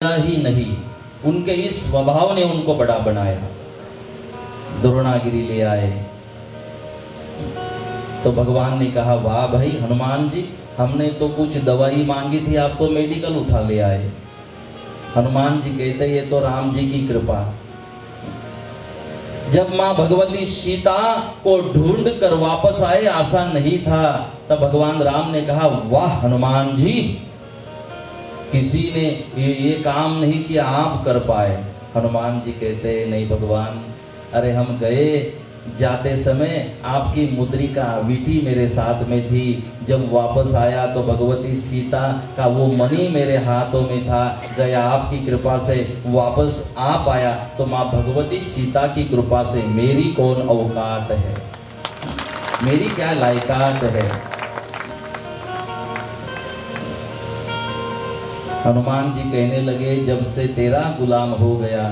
ही नहीं, उनके इस स्वभाव ने उनको बड़ा बनाया। द्रोणागिरी ले आए तो भगवान ने कहा, वाह भाई हनुमान जी, हमने तो कुछ दवाई मांगी थी, आप तो मेडिकल उठा ले आए। हनुमान जी कहते, ये तो राम जी की कृपा। जब मां भगवती सीता को ढूंढ कर वापस आए, आसान नहीं था, तब भगवान राम ने कहा, वाह हनुमान जी, किसी ने ये काम नहीं किया, आप कर पाए। हनुमान जी कहते, नहीं भगवान, अरे हम गए, जाते समय आपकी मुद्रिका विटी मेरे साथ में थी, जब वापस आया तो भगवती सीता का वो मणि मेरे हाथों में था, गया आपकी कृपा से वापस आ पाया, तो माँ भगवती सीता की कृपा से मेरी कौन औकात है, मेरी क्या लायकात है। हनुमान जी कहने लगे, जब से तेरा गुलाम हो गया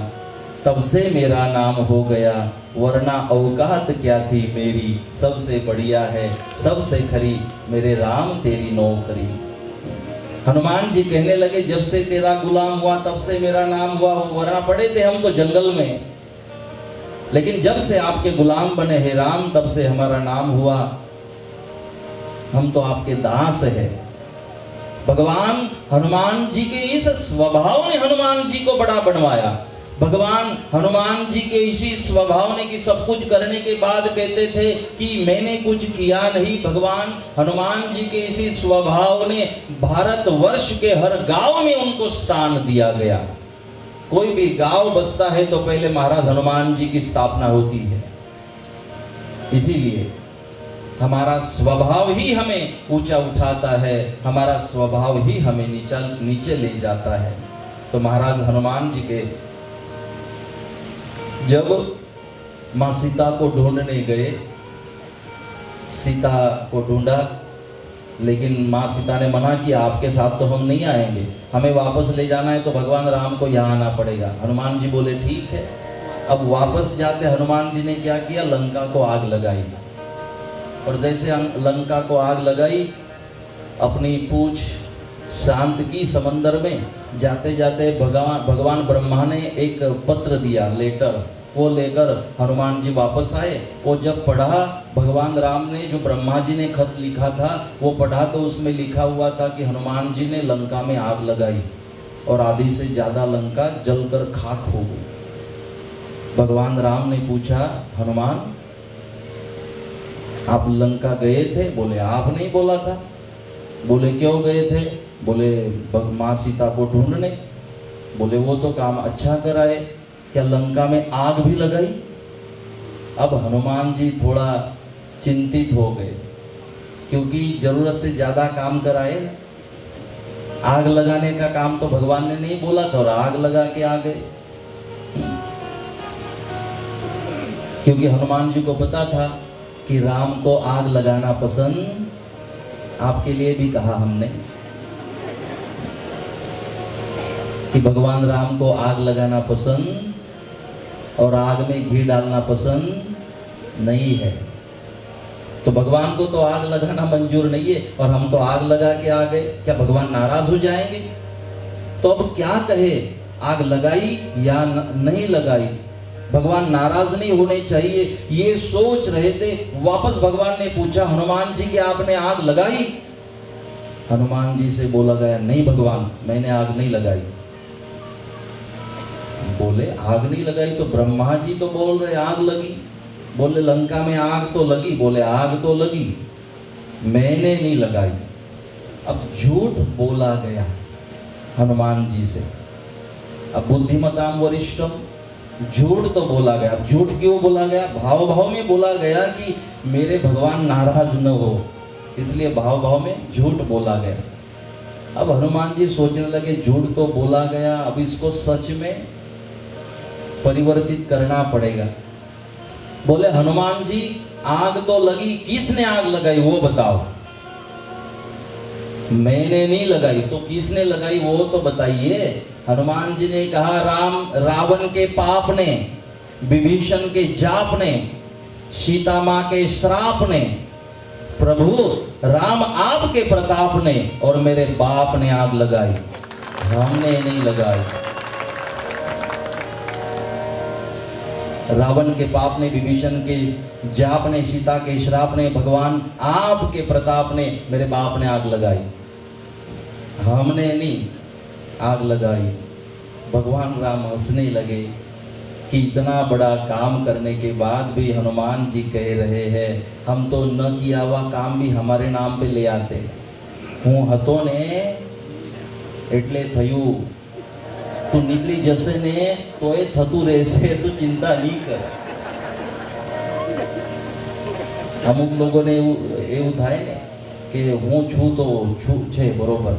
तब से मेरा नाम हो गया, वरना औकात क्या थी मेरी, सबसे बढ़िया है सबसे खरी मेरे राम तेरी नौकरी। हनुमान जी कहने लगे, जब से तेरा गुलाम हुआ तब से मेरा नाम हुआ, वरना पड़े थे हम तो जंगल में, लेकिन जब से आपके गुलाम बने हैं राम, तब से हमारा नाम हुआ, हम तो आपके दास है। भगवान हनुमान जी के इस स्वभाव ने हनुमान जी को बड़ा बनवाया। भगवान हनुमान जी के इसी स्वभाव ने कि सब कुछ करने के बाद कहते थे कि मैंने कुछ किया नहीं। भगवान हनुमान जी के इसी स्वभाव ने भारतवर्ष के हर गांव में उनको स्थान दिया गया। कोई भी गांव बसता है तो पहले महाराज हनुमान जी की स्थापना होती है। इसीलिए हमारा स्वभाव ही हमें ऊंचा उठाता है, हमारा स्वभाव ही हमें नीचे ले जाता है। तो महाराज हनुमान जी के जब मां सीता को ढूंढने गए, सीता को ढूंढा, लेकिन मां सीता ने मना किया, आपके साथ तो हम नहीं आएंगे, हमें वापस ले जाना है तो भगवान राम को यहाँ आना पड़ेगा। हनुमान जी बोले ठीक है। अब वापस जाते हनुमान जी ने क्या किया, लंका को आग लगाई, और जैसे लंका को आग लगाई, अपनी पूंछ शांत की समंदर में, जाते जाते भगवान ब्रह्मा ने एक पत्र दिया, लेटर, वो लेकर हनुमान जी वापस आए। वो जब पढ़ा, भगवान राम ने जो ब्रह्मा जी ने खत लिखा था वो पढ़ा, तो उसमें लिखा हुआ था कि हनुमान जी ने लंका में आग लगाई और आधी से ज्यादा लंका जलकर खाक हो गई। भगवान राम ने पूछा, हनुमान आप लंका गए थे? बोले आप नहीं बोला था। बोले क्यों गए थे? बोले मां सीता को ढूंढने। बोले वो तो काम अच्छा कराए, क्या लंका में आग भी लगाई? अब हनुमान जी थोड़ा चिंतित हो गए, क्योंकि जरूरत से ज्यादा काम कराए। आग लगाने का काम तो भगवान ने नहीं बोला था और आग लगा के आ गए। क्योंकि हनुमान जी को पता था कि राम को आग लगाना पसंद, आपके लिए भी कहा हमने कि भगवान राम को आग लगाना पसंद और आग में घी डालना पसंद नहीं है। तो भगवान को तो आग लगाना मंजूर नहीं है और हम तो आग लगा के आ गए, क्या भगवान नाराज हो जाएंगे? तो अब क्या कहे, आग लगाई या नहीं लगाई? भगवान नाराज नहीं होने चाहिए, ये सोच रहे थे। वापस भगवान ने पूछा, हनुमान जी की आपने आग लगाई? हनुमान जी से बोला गया, नहीं भगवान, मैंने आग नहीं लगाई। बोले आग नहीं लगाई तो ब्रह्मा जी तो बोल रहे आग लगी। बोले लंका में आग तो लगी। बोले आग तो लगी, मैंने नहीं लगाई। अब झूठ बोला गया हनुमान जी से। अब बुद्धिमताम वरिष्ठम, झूठ तो बोला गया। अब झूठ क्यों बोला गया? भाव भाव में बोला गया कि मेरे भगवान नाराज न हो, इसलिए भाव भाव में झूठ बोला गया। अब हनुमान जी सोचने लगे, झूठ तो बोला गया, अब इसको सच में परिवर्तित करना पड़ेगा। बोले हनुमान जी, आग तो लगी, किसने आग लगाई वो बताओ। मैंने नहीं लगाई, तो किसने लगाई वो तो बताइए। हनुमान जी ने कहा, रावण के पाप ने, विभीषण के जाप ने, सीता मां के श्राप ने, प्रभु राम आपके प्रताप ने और मेरे बाप ने आग लगाई। हमने नहीं लगाई। रावण के पाप ने, विभीषण के जाप ने, सीता के श्राप ने, भगवान आपके प्रताप ने, मेरे बाप ने आग लगाई। हमने नहीं आग लगाई। भगवान राम हंसने लगे कि इतना बड़ा काम करने के बाद भी हनुमान जी कह रहे हैं हम तो न किया हुआ काम भी हमारे नाम पे ले आते। હું હતો ને એટલે થયું, તું નીકળી જશે ને તો એ થતું રહેશે, તું ચિંતા નહીં કર। અમુક લોકોને એવું થાય ને કે હું છું તો છું છે બરોબર,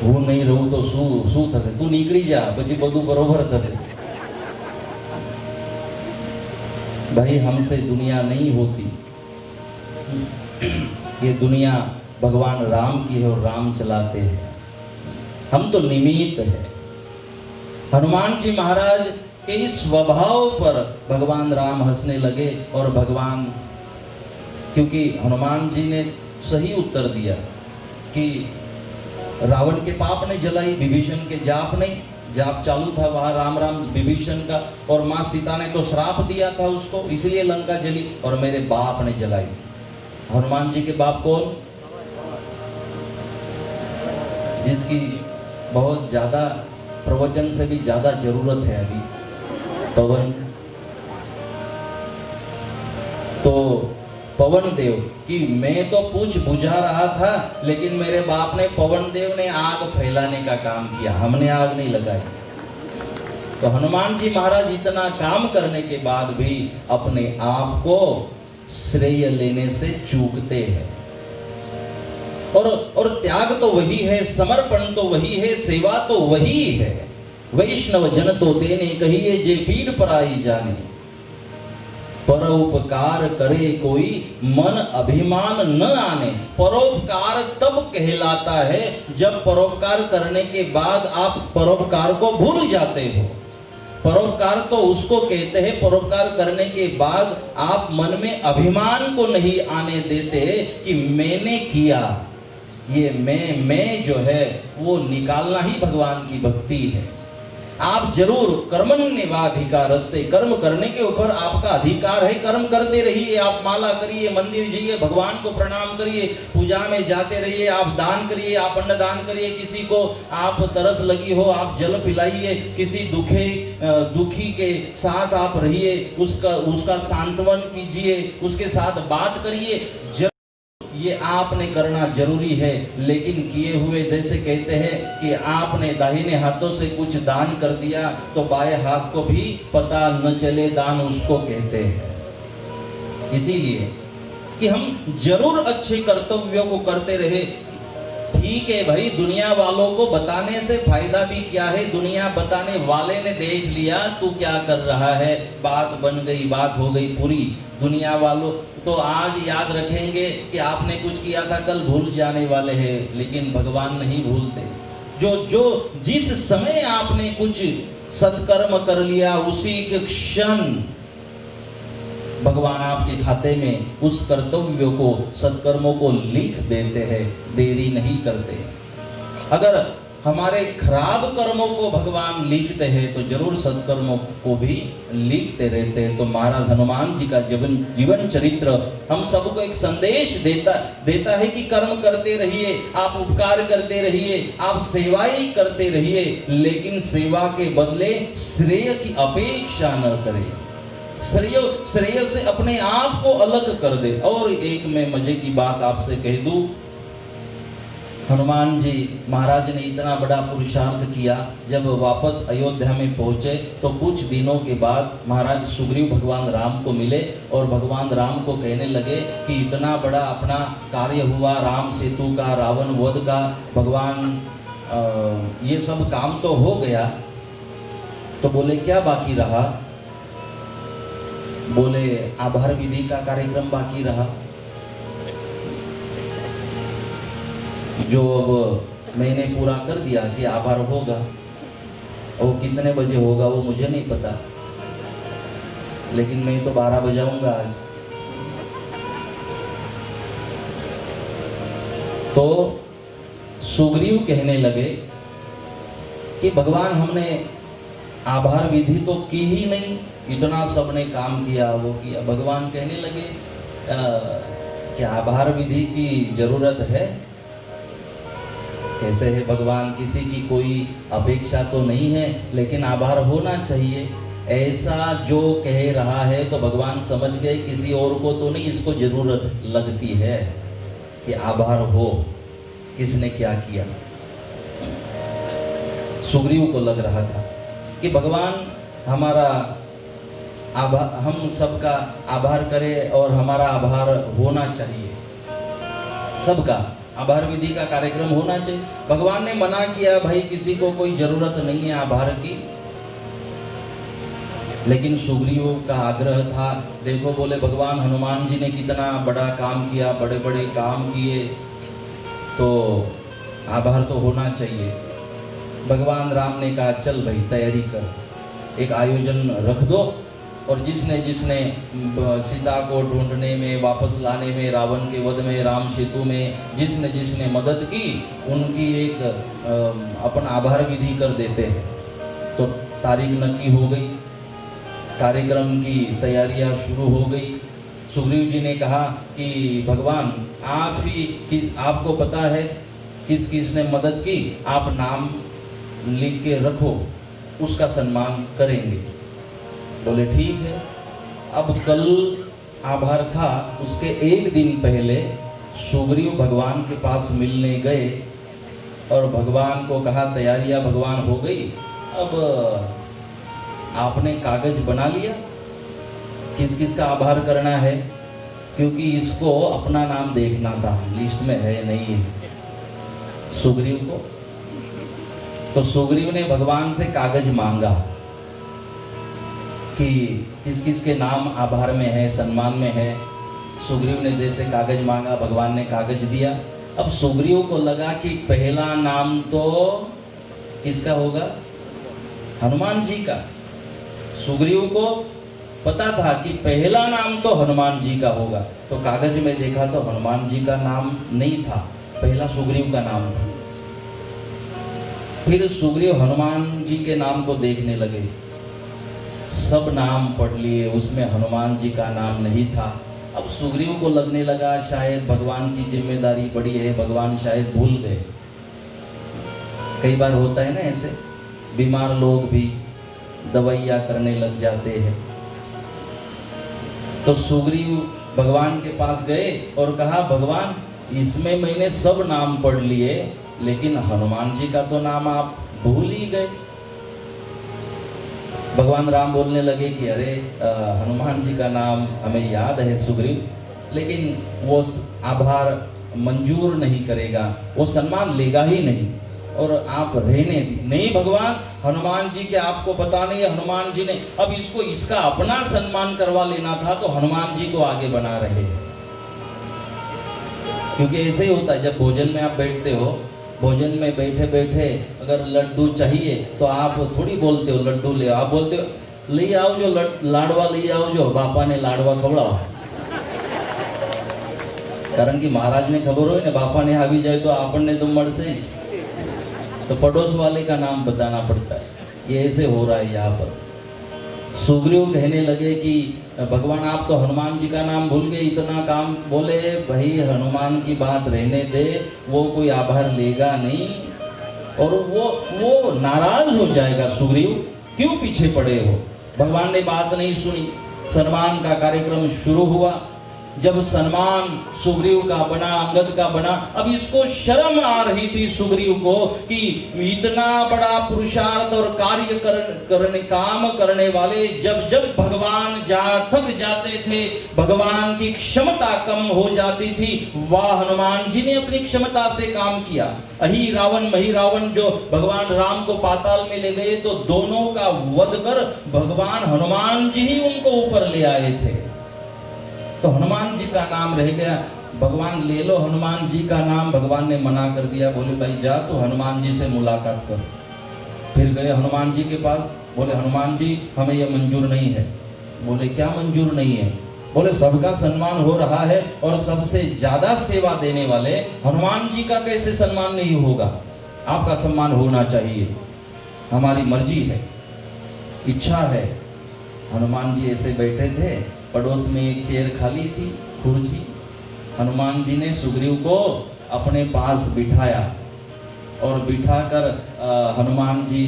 હું નહીં રહું તો શું થશે, તું નીકળી જા પછી બધું બરોબર થશે। भाई हमसे दुनिया नहीं होती, ये दुनिया भगवान राम की है और राम चलाते हैं, हम तो निमित्त है। हनुमान जी महाराज के इस स्वभाव पर भगवान राम हंसने लगे और भगवान, क्योंकि हनुमान जी ने सही उत्तर दिया कि रावण के पाप ने जलाई, विभीषण के जाप नहीं, जाप चालू था वहां राम राम विभीषण का, और माँ सीता ने तो श्राप दिया था उसको, इसलिए लंका जली, और मेरे बाप ने जलाई। हनुमान जी के बाप कौन? जिसकी बहुत ज्यादा प्रवचन से भी ज्यादा जरूरत है अभी, पवन। तो पवन देव कि मैं तो पूछ बुझा रहा था, लेकिन मेरे बाप ने, पवन देव ने आग फैलाने का काम किया, हमने आग नहीं लगाई। तो हनुमान जी महाराज इतना काम करने के बाद भी अपने आप को श्रेय लेने से चूकते हैं। और त्याग तो वही है, समर्पण तो वही है, सेवा तो वही है। वैष्णव जन तो तेने कहिए जे पीड़ पराई जाने, परोपकार करे कोई मन अभिमान न आने। परोपकार तब कहलाता है जब परोपकार करने के बाद आप परोपकार को भूल जाते हो। परोपकार तो उसको कहते हैं, परोपकार करने के बाद आप मन में अभिमान को नहीं आने देते कि मैंने किया। ये मैं जो है वो निकालना ही भगवान की भक्ति है। आप जरूर कर्मण्येवाधिकारस्ते, कर्म करने के ऊपर आपका अधिकार है, कर्म करते रहिए। आप माला करिए, मंदिर जाइए, भगवान को प्रणाम करिए, पूजा में जाते रहिए, आप दान करिए, आप अन्नदान करिए, किसी को आप तरस लगी हो आप जल पिलाइए, किसी दुखी के साथ आप रहिए, उसका सांत्वन कीजिए, उसके साथ बात करिए। ये आपने करना जरूरी है। लेकिन किए हुए, जैसे कहते हैं कि आपने दाहिने हाथों से कुछ दान कर दिया तो बाएं हाथ को भी पता न चले, दान उसको कहते हैं। इसीलिए कि हम जरूर अच्छे कर्तव्यों को करते रहे। ठीक है भाई, दुनिया वालों को बताने से फायदा भी क्या है? दुनिया बताने वाले ने देख लिया तू क्या कर रहा है, बात बन गई, बात हो गई पूरी। दुनिया वालों तो आज याद रखेंगे कि आपने कुछ किया था, कल भूल जाने वाले हैं, लेकिन भगवान नहीं भूलते। जो जिस समय आपने कुछ सत्कर्म कर लिया, उसी के क्षण भगवान आपके खाते में उस कर्तव्यों को, सत्कर्मों को लिख देते हैं, देरी नहीं करते। अगर हमारे खराब कर्मों को भगवान लिखते हैं तो जरूर सत्कर्मों को भी लिखते रहते हैं। तो महाराज हनुमान जी का जीवन चरित्र हम सबको एक संदेश देता है कि कर्म करते रहिए, आप उपकार करते रहिए, आप सेवाएं करते रहिए, लेकिन सेवा के बदले श्रेय की अपेक्षा न करें। श्रेय से अपने आप को अलग कर दे। और एक मैं मजे की बात आपसे कह दूं, हनुमान जी महाराज ने इतना बड़ा पुरुषार्थ किया, जब वापस अयोध्या में पहुंचे तो कुछ दिनों के बाद महाराज सुग्रीव भगवान राम को मिले और भगवान राम को कहने लगे कि इतना बड़ा अपना कार्य हुआ, राम सेतु का, रावण वध का, भगवान ये सब काम तो हो गया, तो बोले क्या बाकी रहा? बोले आभार विधि का कार्यक्रम बाकी रहा, जो अब मैंने पूरा कर दिया कि आभार होगा। और कितने बजे होगा वो मुझे नहीं पता, लेकिन मैं तो 12 बजाऊंगा आज। तो सुग्रीव कहने लगे कि भगवान हमने आभार विधि तो की ही नहीं, इतना सबने काम किया वो किया। भगवान कहने लगे कि आभार विधि की जरूरत है? कैसे है भगवान, किसी की कोई अपेक्षा तो नहीं है, लेकिन आभार होना चाहिए। ऐसा जो कह रहा है तो भगवान समझ गए किसी और को तो नहीं इसको जरूरत लगती है कि आभार हो, किसने क्या किया। सुग्रीव को लग रहा था कि भगवान हमारा हम सबका आभार करे और हमारा आभार होना चाहिए, सबका आभार विधि का कार्यक्रम होना चाहिए। भगवान ने मना किया, भाई किसी को कोई जरूरत नहीं है आभार की, लेकिन सुग्रीव का आग्रह था। देखो बोले भगवान हनुमान जी ने कितना बड़ा काम किया, बड़े बड़े काम किए, तो आभार तो होना चाहिए। भगवान राम ने कहा चल भाई तैयारी कर, एक आयोजन रख दो, और जिसने जिसने सीता को ढूंढने में, वापस लाने में, रावण के वध में, राम सेतु में जिसने जिसने मदद की, उनकी एक अपन आभार विधि कर देते हैं। तो तारीख नक्की हो गई, कार्यक्रम की तैयारियां शुरू हो गई। सुग्रीव जी ने कहा कि भगवान आप ही आपको पता है किस किस ने मदद की, आप नाम लिख के रखो, उसका सम्मान करेंगे। बोले ठीक है। अब कल आभार था, उसके एक दिन पहले सुग्रीव भगवान के पास मिलने गए और भगवान को कहा तैयारियां भगवान हो गई, अब आपने कागज बना लिया किस किस का आभार करना है, क्योंकि इसको अपना नाम देखना था, लिस्ट में है नहीं है सुग्रीव को। तो सुग्रीव ने भगवान से कागज मांगा कि किस किस के नाम आभार में है, सम्मान में है। सुग्रीव ने जैसे कागज मांगा, भगवान ने कागज दिया। अब सुग्रीव को लगा कि पहला नाम तो किसका होगा, हनुमान जी का। सुग्रीव को पता था कि पहला नाम तो हनुमान जी का होगा, तो कागज में देखा तो हनुमान जी का नाम नहीं था, पहला सुग्रीव का नाम था। फिर सुग्रीव हनुमान जी के नाम को देखने लगे, सब नाम पढ़ लिए, उसमें हनुमान जी का नाम नहीं था। अब सुग्रीव को लगने लगा शायद भगवान की जिम्मेदारी बड़ी है, भगवान शायद भूल गए। कई बार होता है ना ऐसे, बीमार लोग भी दवाइयाँ करने लग जाते हैं। तो सुग्रीव भगवान के पास गए और कहा भगवान इसमें मैंने सब नाम पढ़ लिए, लेकिन हनुमान जी का तो नाम आप भूल ही गए। भगवान राम बोलने लगे कि अरे हनुमान जी का नाम हमें याद है सुग्रीव, लेकिन वो आभार मंजूर नहीं करेगा, वो सम्मान लेगा ही नहीं, और आप रहने दी। नहीं भगवान, हनुमान जी के आपको पता नहीं है, हनुमान जी ने अब इसको इसका अपना सम्मान करवा लेना था, तो हनुमान जी को आगे बना रहे। क्योंकि ऐसे ही होता है, जब भोजन में आप बैठते हो, भोजन में बैठे बैठे अगर लड्डू चाहिए तो आप थोड़ी बोलते हो लड्डू ले आओ, आप बोलते हो ले आओ जो लाडवा ले आओ जो बापा ने लाडवा खवड़ाओ। कारण कि महाराज ने खबर हो ना बापा ने आवी जाए तो आपन ने तो मरसे, तो पड़ोस वाले का नाम बताना पड़ता है। ये ऐसे हो रहा है यहाँ पर। सुग्रीव कहने लगे कि भगवान आप तो हनुमान जी का नाम भूल गए, इतना काम। बोले भाई हनुमान की बात रहने दे, वो कोई आभार लेगा नहीं और वो नाराज हो जाएगा। सुग्रीव क्यों पीछे पड़े हो? भगवान ने बात नहीं सुनी। सम्मान का कार्यक्रम शुरू हुआ। जब सम्मान सुग्रीव का बना, अंगद का बना, अब इसको शर्म आ रही थी सुग्रीव को कि इतना बड़ा पुरुषार्थ और कार्य काम करने वाले जब भगवान थक जाते थे, भगवान की क्षमता कम हो जाती थी, वह हनुमान जी ने अपनी क्षमता से काम किया। अही रावण मही रावण जो भगवान राम को पाताल में ले गए, तो दोनों का वध कर भगवान हनुमान जी ही उनको ऊपर ले आए थे। तो हनुमान जी का नाम रह गया। भगवान ले लो हनुमान जी का नाम, भगवान ने मना कर दिया। बोले भाई जा तो हनुमान जी से मुलाकात कर। फिर गए हनुमान जी के पास। बोले हनुमान जी हमें यह मंजूर नहीं है। बोले क्या मंजूर नहीं है? बोले सबका सम्मान हो रहा है और सबसे ज्यादा सेवा देने वाले हनुमान जी का कैसे सम्मान नहीं होगा? आपका सम्मान होना चाहिए, हमारी मर्जी है, इच्छा है। हनुमान जी ऐसे बैठे थे, पड़ोस में एक चेयर खाली थी, कुर्सी। हनुमान जी ने सुग्रीव को अपने पास बिठाया और बिठाकर हनुमान जी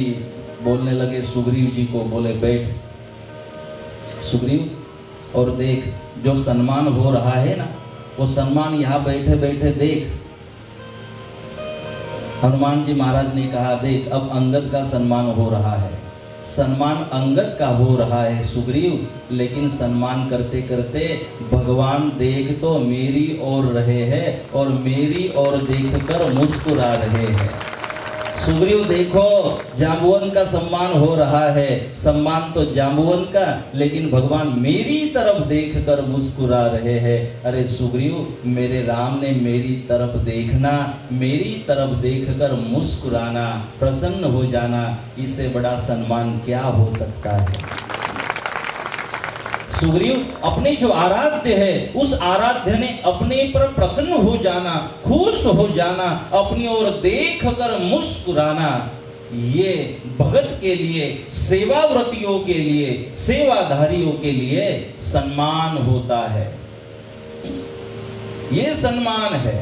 बोलने लगे सुग्रीव जी को, बोले बैठ सुग्रीव, और देख जो सम्मान हो रहा है ना, वो सम्मान यहाँ बैठे बैठे देख। हनुमान जी महाराज ने कहा देख अब अंगद का सम्मान हो रहा है, सम्मान अंगद का हो रहा है सुग्रीव, लेकिन सम्मान करते करते भगवान देख तो मेरी ओर रहे हैं और मेरी ओर देखकर मुस्कुरा रहे हैं। सुग्रीव देखो जाम्बुवन का सम्मान हो रहा है, सम्मान तो जाम्बुवन का, लेकिन भगवान मेरी तरफ देखकर मुस्कुरा रहे हैं। अरे सुग्रीव, मेरे राम ने मेरी तरफ देखना, मेरी तरफ देखकर मुस्कुराना, प्रसन्न हो जाना, इससे बड़ा सम्मान क्या हो सकता है? सुग्रीव अपने जो आराध्य है उस आराध्य ने अपने पर प्रसन्न हो जाना, खुश हो जाना, अपनी ओर देख कर मुस्कुराना, ये भगत के लिए, सेवाव्रतियों के लिए, सेवाधारियों के लिए सम्मान होता है। ये सम्मान है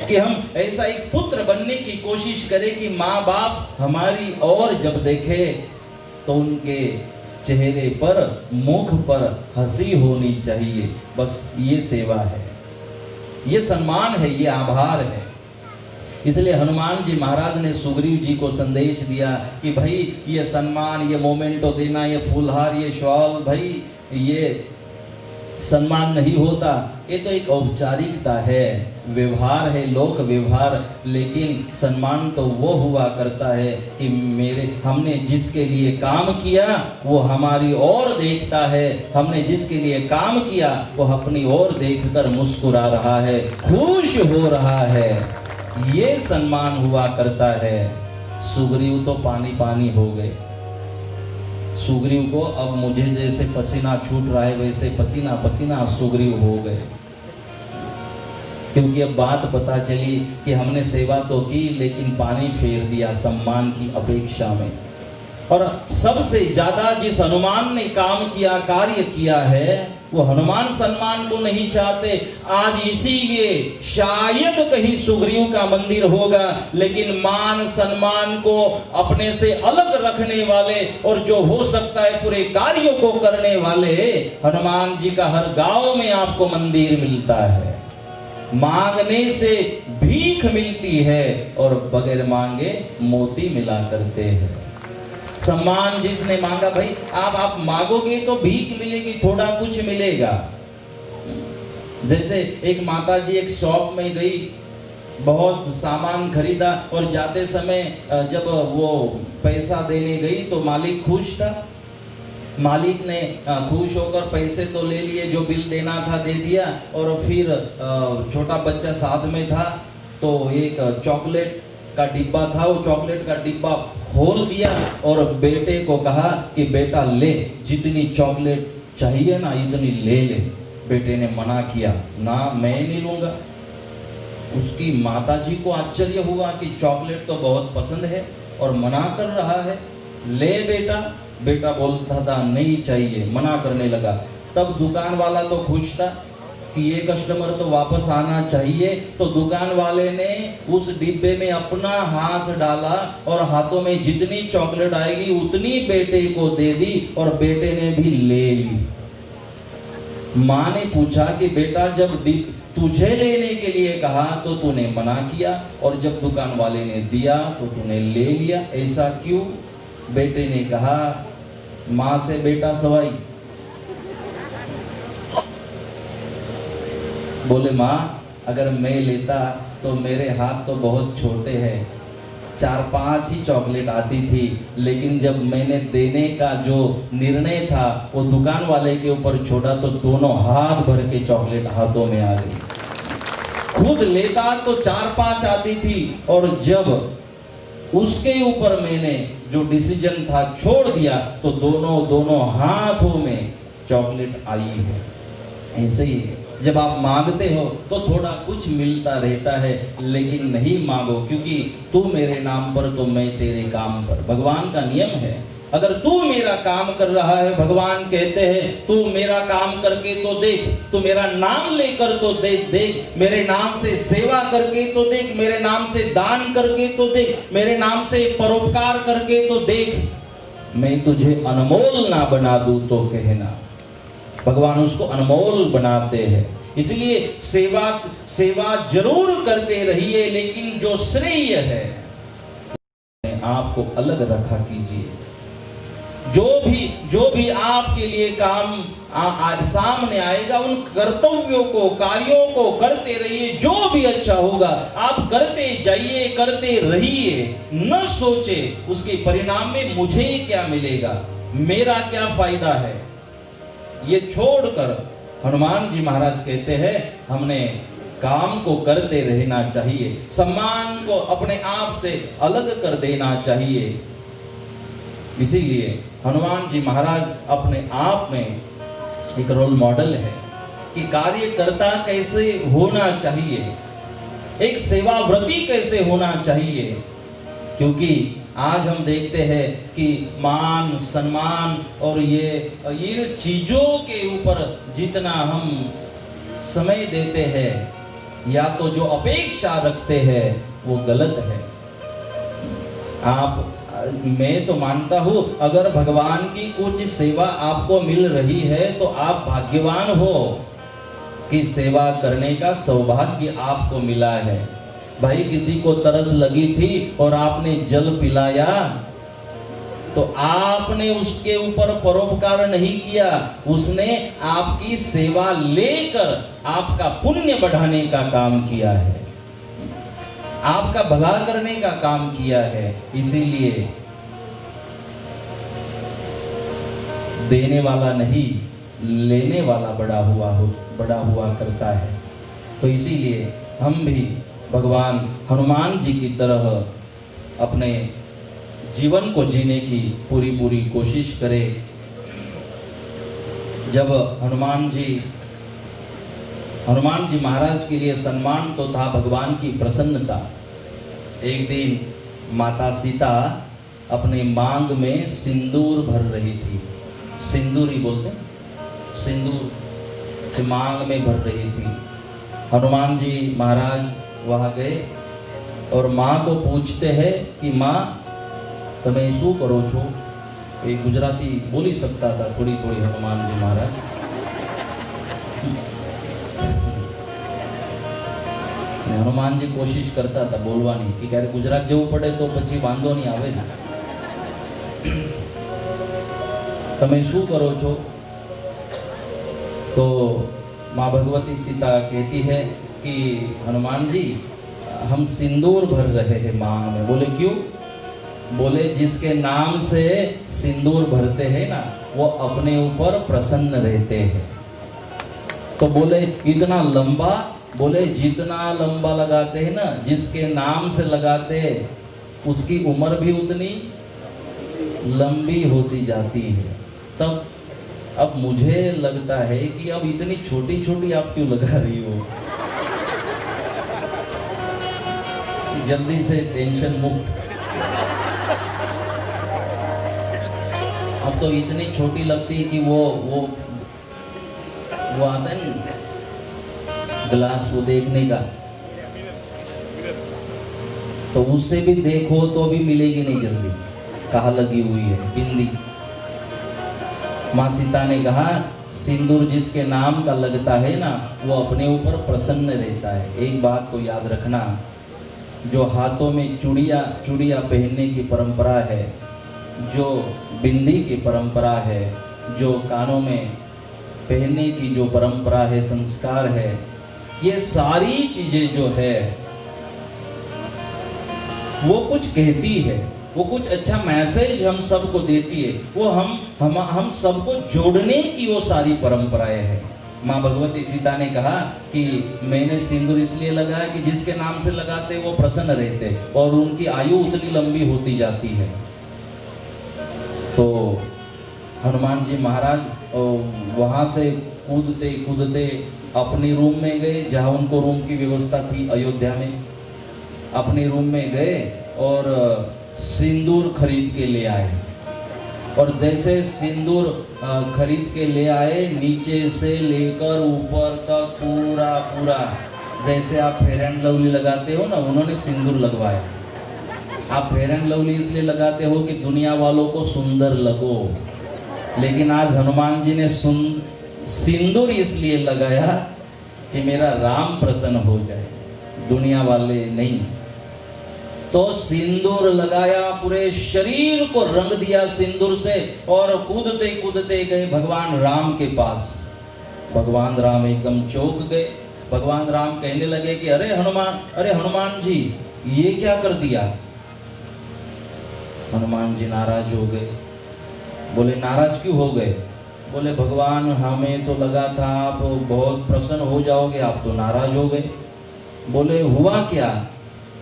कि हम ऐसा एक पुत्र बनने की कोशिश करें कि माँ बाप हमारी ओर जब देखे तो उनके चेहरे पर, मुख पर हंसी होनी चाहिए। बस ये सेवा है, ये सम्मान है, ये आभार है। इसलिए हनुमान जी महाराज ने सुग्रीव जी को संदेश दिया कि भाई ये सम्मान, ये मोमेंटो देना, ये फूलहार, ये शॉल, भाई ये सम्मान नहीं होता, ये तो एक औपचारिकता है, व्यवहार है, लोक व्यवहार। लेकिन सम्मान तो वो हुआ करता है कि हमने जिसके लिए काम किया वो हमारी ओर देखता है, हमने जिसके लिए काम किया वो अपनी ओर देखकर मुस्कुरा रहा है, खुश हो रहा है, ये सम्मान हुआ करता है। सुग्रीव तो पानी पानी हो गए। सुग्रीव को अब मुझे जैसे पसीना छूट रहा है वैसे पसीना पसीना सुग्रीव हो गए, क्योंकि अब बात पता चली कि हमने सेवा तो की लेकिन पानी फेर दिया सम्मान की अपेक्षा में। और सबसे ज्यादा जिस हनुमान ने काम किया, कार्य किया है, वो हनुमान सम्मान को नहीं चाहते। आज इसीलिए शायद कहीं सुग्रीव का मंदिर होगा, लेकिन मान सम्मान को अपने से अलग रखने वाले और जो हो सकता है पूरे कार्यों को करने वाले हनुमान जी का हर गांव में आपको मंदिर मिलता है। मांगने से भीख मिलती है और बगैर मांगे मोती मिला करते हैं। सम्मान जिसने मांगा, भाई आप मांगोगे तो भीख मिलेगी, थोड़ा कुछ मिलेगा। जैसे एक माता जी एक शॉप में गई, बहुत सामान खरीदा और जाते समय जब वो पैसा देने गई तो मालिक खुश था। मालिक ने खुश होकर पैसे तो ले लिए, जो बिल देना था दे दिया, और फिर छोटा बच्चा साथ में था तो एक चॉकलेट का डिब्बा था, वो चॉकलेट का डिब्बा खोल दिया और बेटे को कहा कि बेटा ले, जितनी चॉकलेट चाहिए ना इतनी ले ले। बेटे ने मना किया, ना मैं नहीं लूंगा। उसकी माताजी को आश्चर्य हुआ कि चॉकलेट तो बहुत पसंद है और मना कर रहा है, ले बेटा। बेटा बोलता था नहीं चाहिए, मना करने लगा। तब दुकान वाला तो खुश था कि ये कस्टमर तो वापस आना चाहिए, तो दुकान वाले ने उस डिब्बे में अपना हाथ डाला और हाथों में जितनी चॉकलेट आएगी उतनी बेटे को दे दी और बेटे ने भी ले ली। माँ ने पूछा कि बेटा जब तुझे लेने के लिए कहा तो तूने मना किया, और जब दुकान वाले ने दिया तो तूने ले लिया, ऐसा क्यों? बेटे ने कहा, माँ से बेटा सवाई। बोले माँ अगर मैं लेता तो मेरे हाथ तो बहुत छोटे हैं, 4-5 ही चॉकलेट आती थी, लेकिन जब मैंने देने का जो निर्णय था वो दुकान वाले के ऊपर छोड़ा तो दोनों हाथ भर के चॉकलेट हाथों में आ गई। खुद लेता तो 4-5 आती थी, और जब उसके ऊपर मैंने जो डिसीजन था छोड़ दिया तो दोनों हाथों में चॉकलेट आई है। ऐसे ही है, जब आप मांगते हो तो थोड़ा कुछ मिलता रहता है, लेकिन नहीं मांगो, क्योंकि तू मेरे नाम पर तो मैं तेरे काम पर। भगवान का नियम है, अगर तू मेरा काम कर रहा है, भगवान कहते हैं तू मेरा काम करके तो देख, तू मेरा नाम लेकर तो देख, मेरे नाम से सेवा करके तो देख, मेरे नाम से दान करके तो देख, मेरे नाम से परोपकार करके तो देख, मैं तुझे अनमोल ना बना दूं तो कहना। भगवान उसको अनमोल बनाते हैं। इसलिए सेवा जरूर करते रहिए, लेकिन जो श्रेय है आपको अलग रखा कीजिए। जो भी आपके लिए काम सामने आएगा, उन कर्तव्यों को, कार्यों को करते रहिए। जो भी अच्छा होगा आप करते जाइए, करते रहिए। न सोचे उसके परिणाम में मुझे क्या मिलेगा, मेरा क्या फायदा है। ये छोड़कर हनुमान जी महाराज कहते हैं हमने काम को करते रहना चाहिए, सम्मान को अपने आप से अलग कर देना चाहिए। इसीलिए हनुमान जी महाराज अपने आप में एक रोल मॉडल है कि कार्यकर्ता कैसे होना चाहिए, एक सेवाव्रती कैसे होना चाहिए। क्योंकि आज हम देखते हैं कि मान सम्मान और ये चीजों के ऊपर जितना हम समय देते हैं, या तो जो अपेक्षा रखते हैं वो गलत है। मैं तो मानता हूं अगर भगवान की कुछ सेवा आपको मिल रही है तो आप भाग्यवान हो कि सेवा करने का सौभाग्य आपको मिला है। भाई किसी को तरस लगी थी और आपने जल पिलाया, तो आपने उसके ऊपर परोपकार नहीं किया, उसने आपकी सेवा लेकर आपका पुण्य बढ़ाने का काम किया है, आपका भला करने का काम किया है। इसीलिए देने वाला नहीं, लेने वाला बड़ा हुआ करता है। तो इसीलिए हम भी भगवान हनुमान जी की तरह अपने जीवन को जीने की पूरी कोशिश करें। जब हनुमान जी महाराज के लिए सम्मान तो था भगवान की प्रसन्नता। एक दिन माता सीता अपने मांग में सिंदूर भर रही थी, सिंदूर ही बोलते, सिंदूर से मांग में भर रही थी। हनुमान जी महाराज वहाँ गए और माँ को पूछते हैं कि माँ તમે શું કરો છો। એ ગુજરાતી બોલી શકતા હતા થોડી હનુमान जी महाराज। हनुमान जी कोशिश करता था बोलवानी कि क्यारे गुजरात जવું પડે तो પછી વાંધો नहीं આવે ને। તમે શું કરો છો। तो माँ भगवती सीता कहती है कि हनुमान जी हम सिंदूर भर रहे हैं मांग में। बोले क्यों। बोले जिसके नाम से सिंदूर भरते हैं ना वो अपने ऊपर प्रसन्न रहते हैं। तो बोले इतना लंबा। बोले जितना लंबा लगाते हैं ना, जिसके नाम से लगाते हैं उसकी उम्र भी उतनी लंबी होती जाती है। तब अब मुझे लगता है कि अब इतनी छोटी छोटी आप क्यों लगा रही हो, जल्दी से टेंशन मुक्त। अब तो इतनी छोटी लगती है कि वो आता है ना ग्लास, वो देखने का, तो उससे भी देखो तो भी मिलेगी नहीं जल्दी, कहाँ लगी हुई है बिंदी। माँ सीता ने कहा सिंदूर जिसके नाम का लगता है ना वो अपने ऊपर प्रसन्न रहता है। एक बात को याद रखना, जो हाथों में चूड़िया पहनने की परंपरा है, जो बिंदी की परंपरा है, जो कानों में पहनने की जो परंपरा है, संस्कार है, ये सारी चीजें जो है वो कुछ कहती है, वो कुछ अच्छा मैसेज हम सबको देती है। वो हम सबको जोड़ने की वो सारी परंपराएं हैं। माँ भगवती सीता ने कहा कि मैंने सिंदूर इसलिए लगाया कि जिसके नाम से लगाते वो प्रसन्न रहते और उनकी आयु उतनी लंबी होती जाती है। तो हनुमान जी महाराज वहाँ से कूदते कूदते अपनी रूम में गए, जहाँ उनको रूम की व्यवस्था थी अयोध्या में। अपने रूम में गए और सिंदूर खरीद के ले आए, और जैसे सिंदूर खरीद के ले आए, नीचे से लेकर ऊपर तक पूरा पूरा जैसे आप फेयर एंड लवली लगाते हो ना, उन्होंने सिंदूर लगवाया। आप फेयर एंड लवली इसलिए लगाते हो कि दुनिया वालों को सुंदर लगो, लेकिन आज हनुमान जी ने सिंदूर इसलिए लगाया कि मेरा राम प्रसन्न हो जाए, दुनिया वाले नहीं। तो सिंदूर लगाया, पूरे शरीर को रंग दिया सिंदूर से, और कूदते कूदते गए भगवान राम के पास। भगवान राम एकदम चौंक गए। भगवान राम कहने लगे कि अरे हनुमान जी, ये क्या कर दिया? हनुमान जी नाराज हो गए। बोले नाराज क्यों हो गए? बोले भगवान, हमें तो लगा था आप बहुत प्रसन्न हो जाओगे, आप तो नाराज हो गए। बोले हुआ क्या,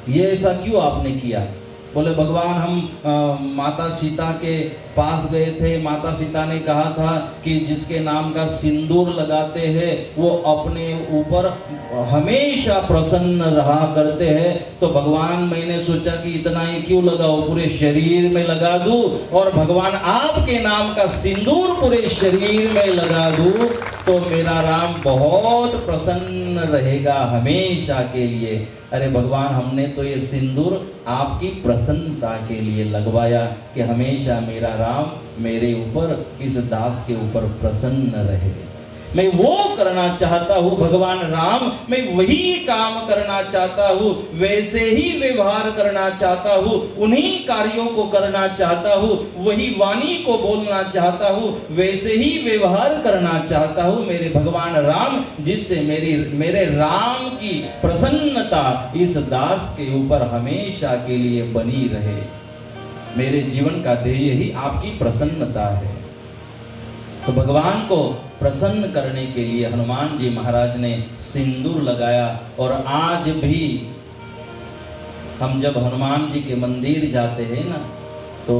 ये ऐसा क्यों आपने किया? बोले भगवान, हम माता सीता के पास गए थे। माता सीता ने कहा था कि जिसके नाम का सिंदूर लगाते हैं वो अपने ऊपर हमेशा प्रसन्न रहा करते हैं। तो भगवान, मैंने सोचा कि इतना ही क्यों लगाओ, पूरे शरीर में लगा दूं, और भगवान आपके नाम का सिंदूर पूरे शरीर में लगा दूं तो मेरा राम बहुत प्रसन्न रहेगा हमेशा के लिए। अरे भगवान, हमने तो ये सिंदूर आपकी प्रसन्नता के लिए लगवाया कि हमेशा मेरा राम मेरे ऊपर, इस दास के ऊपर प्रसन्न रहे। मैं वो करना चाहता हूँ भगवान राम, मैं वही काम करना चाहता हूँ, वैसे ही व्यवहार करना चाहता हूँ, उन्हीं कार्यों को करना चाहता हूँ, वही वाणी को बोलना चाहता हूँ, वैसे ही व्यवहार करना चाहता हूँ मेरे भगवान राम, जिससे मेरे राम की प्रसन्नता इस दास के ऊपर हमेशा के लिए बनी रहे। मेरे जीवन का ध्येय ही आपकी प्रसन्नता है। तो भगवान को प्रसन्न करने के लिए हनुमान जी महाराज ने सिंदूर लगाया। और आज भी हम जब हनुमान जी के मंदिर जाते हैं ना, तो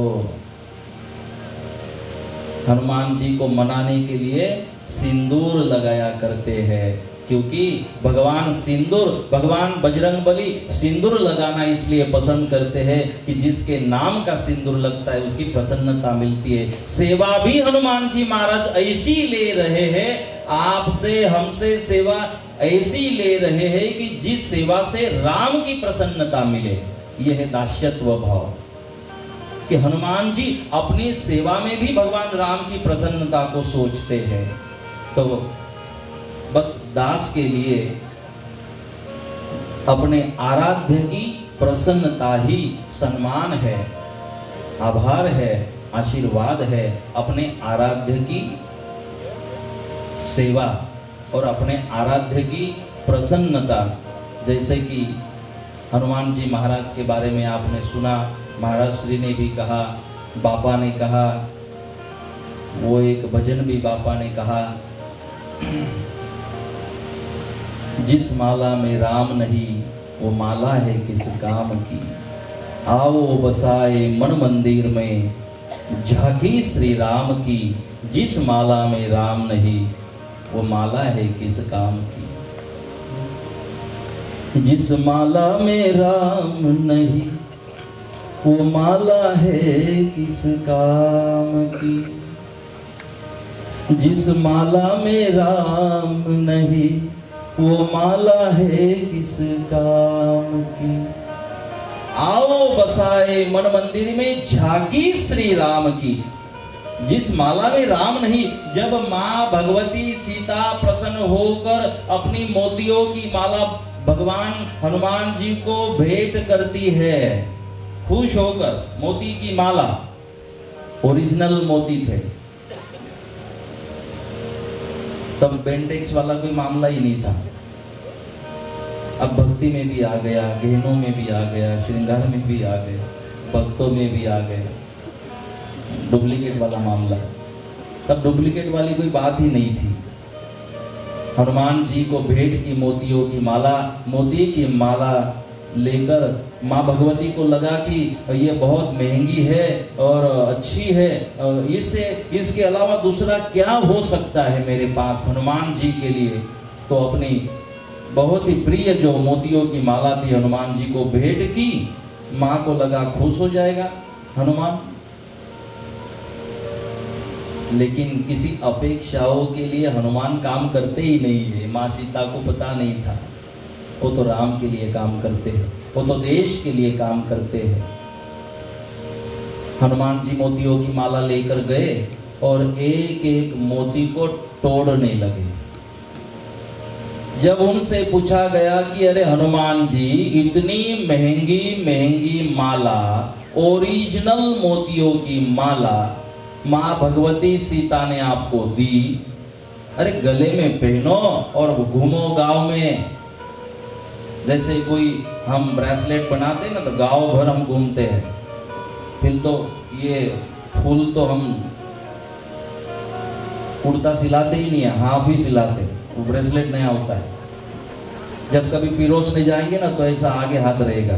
हनुमान जी को मनाने के लिए सिंदूर लगाया करते हैं, क्योंकि भगवान बजरंगबली सिंदूर लगाना इसलिए पसंद करते हैं कि जिसके नाम का सिंदूर लगता है उसकी प्रसन्नता मिलती है। सेवा भी हनुमान जी महाराज ऐसी ले रहे हैं, आपसे हमसे सेवा ऐसी ले रहे हैं कि जिस सेवा से राम की प्रसन्नता मिले। यह है दास्यत्व भाव, कि हनुमान जी अपनी सेवा में भी भगवान राम की प्रसन्नता को सोचते हैं। तो बस दास के लिए अपने आराध्य की प्रसन्नता ही सम्मान है, आभार है, आशीर्वाद है। अपने आराध्य की सेवा और अपने आराध्य की प्रसन्नता, जैसे कि हनुमान जी महाराज के बारे में आपने सुना, महाराज श्री ने भी कहा, बापा ने कहा, वो एक भजन भी बापा ने कहा, जिस माला में राम नहीं वो माला है किस काम की, आओ बसाए मन मंदिर में झांकी श्री राम की, जिस माला में राम नहीं वो माला है किस काम की। जिस माला में राम नहीं वो माला है किस काम की, जिस माला में राम नहीं वो माला है किस काम की। आओ बसाए मन मंदिर में झांकी श्री राम की। जिस माला में राम नहीं, जब माँ भगवती सीता प्रसन्न होकर अपनी मोतियों की माला भगवान हनुमान जी को भेंट करती है, खुश होकर, मोती की माला, ओरिजिनल मोती थे, तब बेंटेक्स वाला कोई मामला ही नहीं था। अब भक्ति में भी आ गया, गहनों में भी आ गया, श्रृंगार में भी आ गया, भक्तों में भी आ गया, डुप्लीकेट वाला मामला। तब डुप्लीकेट वाली कोई बात ही नहीं थी। हनुमान जी को भेंट की मोतियों की माला, मोती की माला लेकर माँ भगवती को लगा कि ये बहुत महंगी है और अच्छी है, इससे इसके अलावा दूसरा क्या हो सकता है मेरे पास हनुमान जी के लिए। तो अपनी बहुत ही प्रिय जो मोतियों की माला थी हनुमान जी को भेंट की। माँ को लगा खुश हो जाएगा हनुमान, लेकिन किसी अपेक्षाओं के लिए हनुमान काम करते ही नहीं है। माँ सीता को पता नहीं था, वो तो राम के लिए काम करते हैं, वो तो देश के लिए काम करते हैं। हनुमान जी मोतियों की माला लेकर गए और एक एक मोती को तोड़ने लगे। जब उनसे पूछा गया कि अरे हनुमान जी, इतनी महंगी महंगी माला, ओरिजिनल मोतियों की माला माँ भगवती सीता ने आपको दी, अरे गले में पहनो और घूमो गांव में। जैसे कोई हम ब्रेसलेट बनाते हैं ना, तो गांव भर हम घूमते हैं। फिर तो ये फूल तो हम कुर्ता सिलाते ही नहीं है, हाफ ही सिलाते, वो ब्रेसलेट नया होता है। जब कभी पिरोसने जाएंगे ना, तो ऐसा आगे हाथ रहेगा।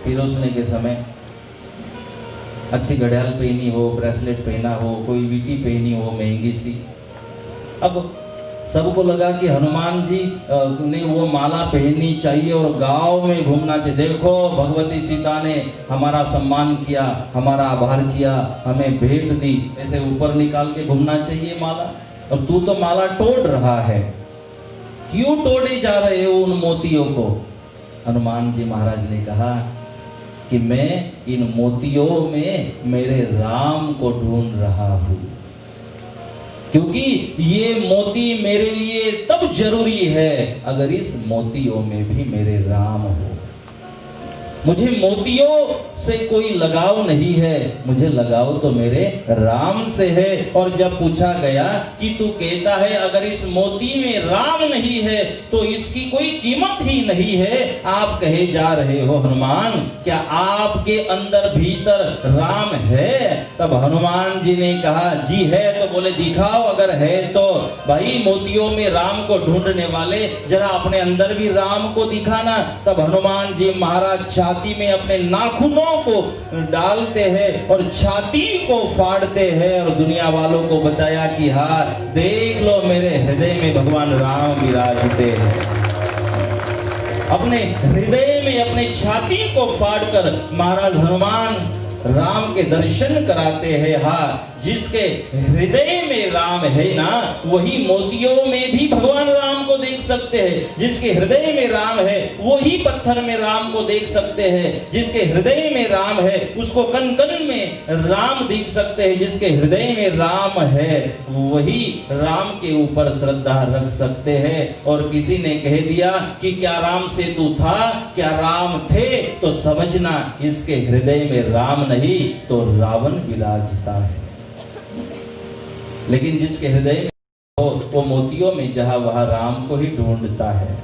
पिरोसने के समय अच्छी घड़ियाल पहनी हो, ब्रेसलेट पहना हो, कोई वीटी पहनी हो महंगी सी। अब सबको लगा कि हनुमान जी ने वो माला पहननी चाहिए और गांव में घूमना चाहिए। देखो भगवती सीता ने हमारा सम्मान किया, हमारा आभार किया, हमें भेंट दी, ऐसे ऊपर निकाल के घूमना चाहिए माला। और तू तो माला तोड़ रहा है, क्यों तोड़े जा रहे हो उन मोतियों को? हनुमान जी महाराज ने कहा कि मैं इन मोतियों में मेरे राम को ढूंढ रहा हूं, क्योंकि ये मोती मेरे लिए तब जरूरी है अगर इस मोतियों में भी मेरे राम हो। मुझे मोतियों से कोई लगाव नहीं है, मुझे लगाव तो मेरे राम से है। और जब पूछा गया कि तू कहता है अगर इस मोती में राम नहीं है तो इसकी कोई कीमत ही नहीं है, आप कहे जा रहे हो हनुमान, क्या आपके अंदर भीतर राम है? तब हनुमान जी ने कहा जी है। तो बोले दिखाओ अगर है तो। भाई मोतियों में राम को ढूंढने वाले, जरा अपने अंदर भी राम को दिखाना। तब हनुमान जी महाराज छाती में अपने नाखूनों को डालते हैं और छाती को फाड़ते हैं और दुनिया वालों को बताया कि हाँ देख लो मेरे हृदय में भगवान राम विराजते हैं। अपने हृदय में अपने छाती को फाड़कर महाराज हनुमान राम के दर्शन कराते हैं। हाँ, जिसके हृदय में राम है ना, वही मोतियों में भी भगवान राम को देख सकते हैं। जिसके हृदय में राम है वही पत्थर में राम को देख सकते हैं। जिसके हृदय में राम है उसको कण कण में राम देख सकते हैं। जिसके हृदय में राम है वही राम के ऊपर श्रद्धा रख सकते हैं। और किसी ने कह दिया कि क्या राम सेतु था, क्या राम थे, तो समझना इसके हृदय में राम नहीं तो रावण विराजता है। लेकिन जिसके हृदय में हो वो मोतियों में जहां वहां राम को ही ढूंढता है,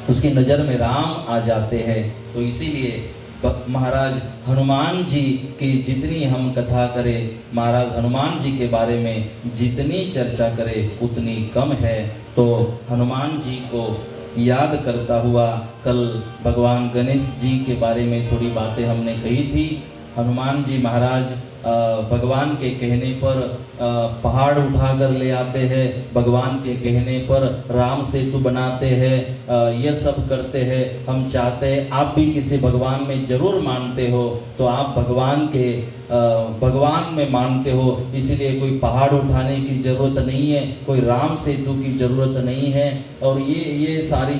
उसकी नजर में राम आ जाते हैं। तो इसीलिए महाराज हनुमान जी की जितनी हम कथा करें, महाराज हनुमान जी के बारे में जितनी चर्चा करें उतनी कम है। तो हनुमान जी को याद करता हुआ कल भगवान गणेश जी के बारे में थोड़ी बातें हमने कही थी। हनुमान जी महाराज भगवान के कहने पर पहाड़ उठाकर ले आते हैं, भगवान के कहने पर राम सेतु बनाते हैं, ये सब करते हैं। हम चाहते हैं आप भी किसी भगवान में जरूर मानते हो तो आप भगवान में मानते हो, इसीलिए कोई पहाड़ उठाने की जरूरत नहीं है, कोई राम सेतु की जरूरत नहीं है। और ये सारी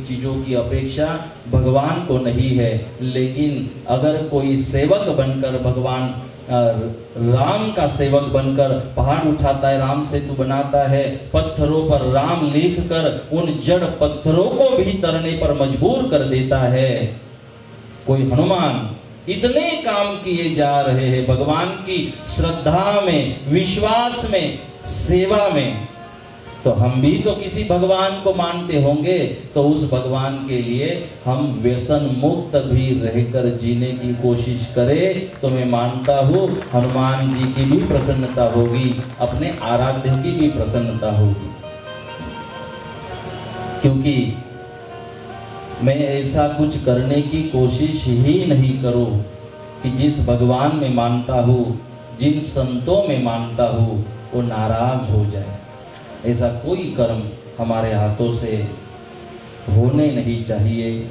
चीज़ों की अपेक्षा भगवान को नहीं है। लेकिन अगर कोई सेवक बनकर भगवान राम का सेवक बनकर पहाड़ उठाता है, राम सेतु बनाता है, पत्थरों पर राम लिख कर उन जड़ पत्थरों को भी तरने पर मजबूर कर देता है। कोई हनुमान इतने काम किए जा रहे हैं भगवान की श्रद्धा में, विश्वास में, सेवा में, तो हम भी तो किसी भगवान को मानते होंगे। तो उस भगवान के लिए हम व्यसन मुक्त भी रहकर जीने की कोशिश करें तो मैं मानता हूँ हनुमान जी की भी प्रसन्नता होगी, अपने आराध्य की भी प्रसन्नता होगी। क्योंकि मैं ऐसा कुछ करने की कोशिश ही नहीं करूं कि जिस भगवान में मानता हूँ, जिन संतों में मानता हूँ, वो नाराज हो जाए। ऐसा कोई कर्म हमारे हाथों से होने नहीं चाहिए।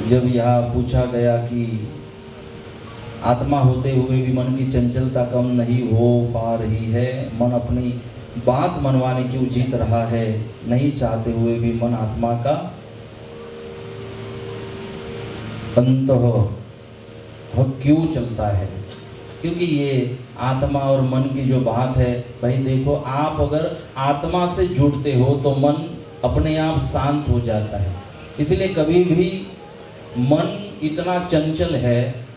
जब यहाँ पूछा गया कि आत्मा होते हुए भी मन की चंचलता कम नहीं हो पा रही है, मन अपनी बात मनवाने क्यों जीत रहा है, नहीं चाहते हुए भी मन आत्मा का अंतः क्यों चलता है? क्योंकि ये आत्मा और मन की जो बात है, भाई देखो, आप अगर आत्मा से जुड़ते हो तो मन अपने आप शांत हो जाता है। इसलिए कभी भी मन इतना चंचल है,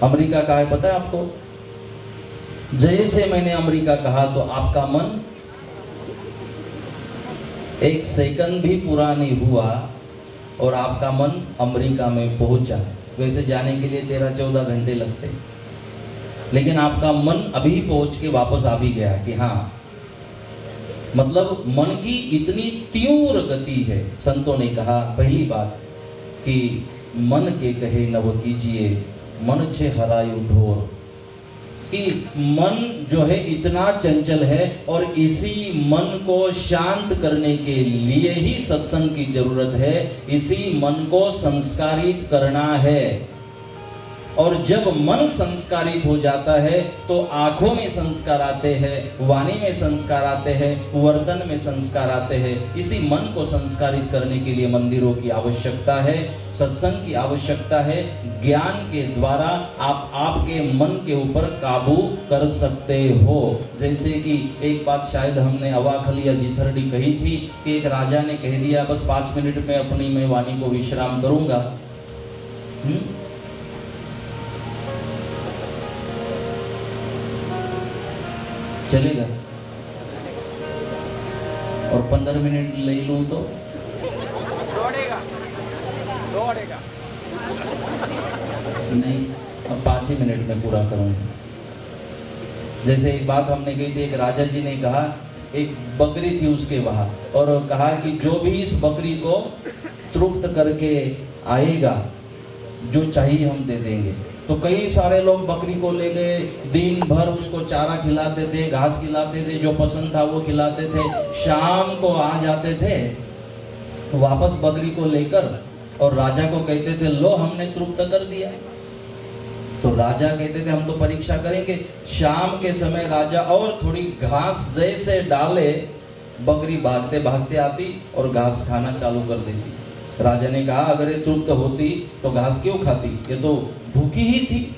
अमेरिका का है पता है आपको? जैसे मैंने अमेरिका कहा तो आपका मन एक सेकंड भी पूरा नहीं हुआ और आपका मन अमेरिका में पहुंचा। वैसे जाने के लिए 13-14 घंटे लगते, लेकिन आपका मन अभी पहुंच के वापस आ भी गया कि हाँ, मतलब मन की इतनी तीव्र गति है। संतों ने कहा पहली बात कि मन के कहे नव कीजिए, मन छे हरायु ढोर, कि मन जो है इतना चंचल है और इसी मन को शांत करने के लिए ही सत्संग की जरूरत है। इसी मन को संस्कारित करना है। और जब मन संस्कारित हो जाता है तो आंखों में संस्कार आते हैं, वाणी में संस्कार आते हैं, वर्तन में संस्कार आते हैं। इसी मन को संस्कारित करने के लिए मंदिरों की आवश्यकता है, सत्संग की आवश्यकता है। ज्ञान के द्वारा आप आपके मन के ऊपर काबू कर सकते हो। जैसे कि एक बात शायद हमने अवाखली या जिथरडी कही थी कि एक राजा ने कह दिया बस 5 मिनट में अपनी मैं वाणी को विश्राम करूंगा। चलेगा? और 15 मिनट ले लूं तो दौड़ेगा नहीं, अब 5 ही मिनट में पूरा करूंगा। जैसे एक बात हमने कही थी, एक राजा जी ने कहा, एक बकरी थी उसके वहां, और कहा कि जो भी इस बकरी को तृप्त करके आएगा, जो चाहिए हम दे देंगे। तो कई सारे लोग बकरी को ले गए, दिन भर उसको चारा खिलाते थे, घास खिलाते थे, जो पसंद था वो खिलाते थे। शाम को आ जाते थे वापस बकरी को लेकर और राजा को कहते थे लो हमने तृप्त कर दिया। तो राजा कहते थे हम तो परीक्षा करेंगे। शाम के समय राजा और थोड़ी घास जैसे डाले, बकरी भागते भागते आती और घास खाना चालू कर देती। राजा ने कहा अगर ये तृप्त होती तो घास क्यों खाती, ये तो भूखी ही थी,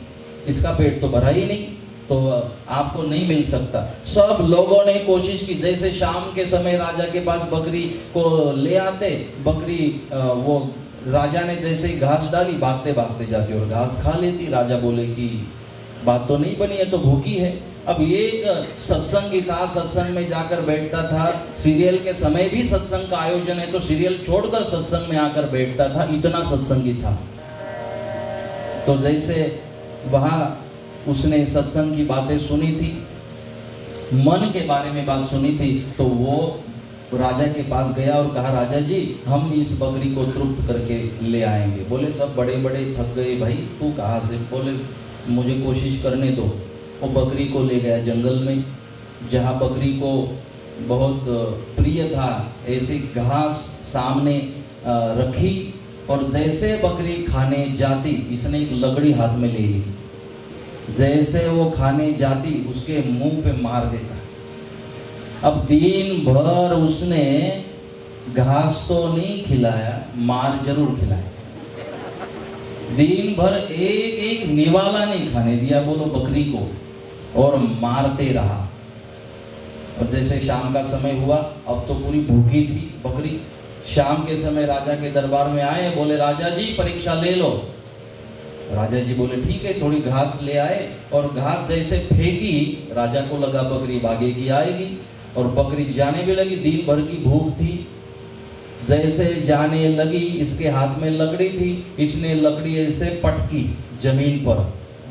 इसका पेट तो भरा ही नहीं, तो आपको नहीं मिल सकता। सब लोगों ने कोशिश की, जैसे शाम के समय राजा के पास बकरी को ले आते, बकरी वो राजा ने जैसे ही घास डाली भागते भागते जाती और घास खा लेती। राजा बोले कि बात तो नहीं बनी है, तो भूखी है। अब एक सत्संगी था, सत्संग में जाकर बैठता था, सीरियल के समय भी सत्संग का आयोजन है तो सीरियल छोड़कर सत्संग में आकर बैठता था, इतना सत्संगी था। तो जैसे वहां उसने सत्संग की बातें सुनी थी, मन के बारे में बात सुनी थी, तो वो राजा के पास गया और कहा राजा जी हम इस बकरी को तृप्त करके ले आएंगे। बोले सब बड़े बड़े थक गए, भाई तू कहाँ से? बोले मुझे कोशिश करने दो। वो बकरी को ले गया जंगल में, जहाँ बकरी को बहुत प्रिय था, ऐसी घास सामने रखी और जैसे बकरी खाने जाती, इसने एक लकड़ी हाथ में ले ली, जैसे वो खाने जाती उसके मुंह पे मार देता। अब दिन भर उसने घास तो नहीं खिलाया, मार जरूर खिलाया। दिन भर एक एक निवाला नहीं खाने दिया बोलो बकरी को, और मारते रहा। और जैसे शाम का समय हुआ, अब तो पूरी भूखी थी बकरी। शाम के समय राजा के दरबार में आए, बोले राजा जी परीक्षा ले लो। राजा जी बोले ठीक है, थोड़ी घास ले आए और घास जैसे फेंकी, राजा को लगा बकरी भागेगी आएगी, और बकरी जाने भी लगी। दिन भर की भूख थी, जैसे जाने लगी, इसके हाथ में लकड़ी थी, इसने लकड़ी ऐसे पटकी जमीन पर।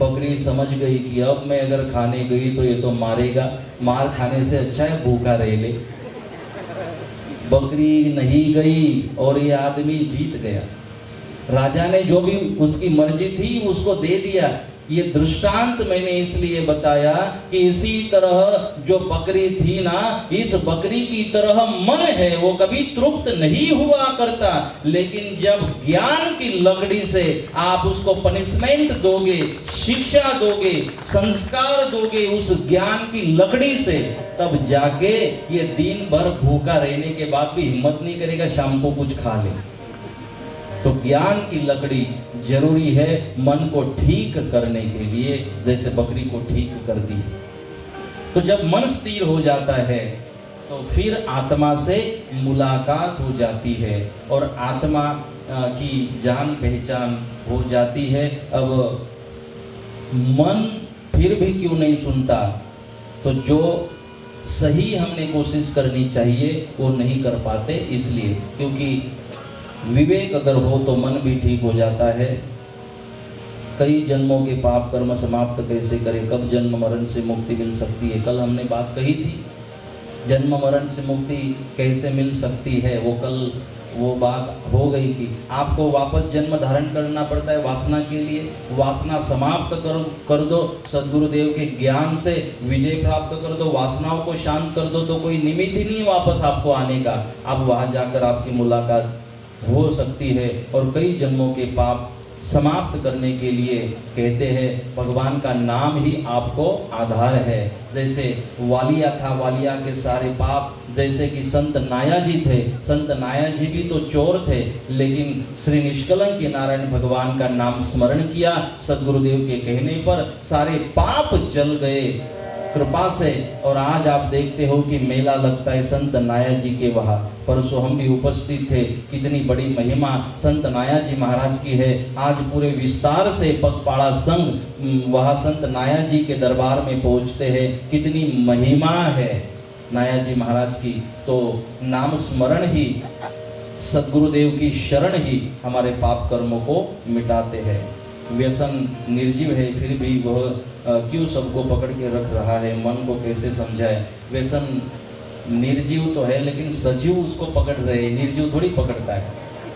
बकरी समझ गई कि अब मैं अगर खाने गई तो ये तो मारेगा, मार खाने से अच्छा है भूखा रह ले। बकरी नहीं गई और ये आदमी जीत गया। राजा ने जो भी उसकी मर्जी थी उसको दे दिया। ये दृष्टांत मैंने इसलिए बताया कि इसी तरह जो बकरी थी ना, इस बकरी की तरह मन है, वो कभी तृप्त नहीं हुआ करता। लेकिन जब ज्ञान की लकड़ी से आप उसको पनिशमेंट दोगे, शिक्षा दोगे, संस्कार दोगे उस ज्ञान की लकड़ी से, तब जाके ये दिन भर भूखा रहने के बाद भी हिम्मत नहीं करेगा शाम को कुछ खा ले। तो ज्ञान की लकड़ी जरूरी है मन को ठीक करने के लिए, जैसे बकरी को ठीक कर दी। तो जब मन स्थिर हो जाता है तो फिर आत्मा से मुलाकात हो जाती है और आत्मा की जान पहचान हो जाती है। अब मन फिर भी क्यों नहीं सुनता, तो जो सही हमने कोशिश करनी चाहिए वो नहीं कर पाते, इसलिए क्योंकि विवेक अगर हो तो मन भी ठीक हो जाता है। कई जन्मों के पाप कर्म समाप्त कैसे करें, कब जन्म मरण से मुक्ति मिल सकती है, कल हमने बात कही थी। जन्म मरण से मुक्ति कैसे मिल सकती है, वो कल वो बात हो गई कि आपको वापस जन्म धारण करना पड़ता है वासना के लिए। वासना समाप्त कर दो, सद्गुरुदेव के ज्ञान से विजय प्राप्त कर दो, वासनाओं को शांत कर दो, तो कोई निमित्त ही नहीं वापस आपको आने का। अब वहाँ जाकर आपकी मुलाकात हो सकती है। और कई जन्मों के पाप समाप्त करने के लिए कहते हैं भगवान का नाम ही आपको आधार है। जैसे वालिया था, वालिया के सारे पाप, जैसे कि संत नाया जी थे, संत नाया जी भी तो चोर थे, लेकिन श्री निष्कलंक नारायण भगवान का नाम स्मरण किया, सद्गुरुदेव के कहने पर सारे पाप जल गए कृपा से। और आज आप देखते हो कि मेला लगता है संत नाया जी के वहाँ, परसों हम भी उपस्थित थे। कितनी बड़ी महिमा संत नाया जी महाराज की है। आज पूरे विस्तार से पगपाड़ा संघ वहाँ संत नाया जी के दरबार में पहुँचते हैं। कितनी महिमा है नाया जी महाराज की। तो नाम स्मरण ही, सद्गुरुदेव की शरण ही हमारे पाप कर्मों को मिटाते हैं। व्यसन निर्जीव है फिर भी वह क्यों सबको पकड़ के रख रहा है, मन को कैसे समझाए। व्यसन निर्जीव तो है लेकिन सजीव उसको पकड़ रहे हैं, निर्जीव थोड़ी पकड़ता है,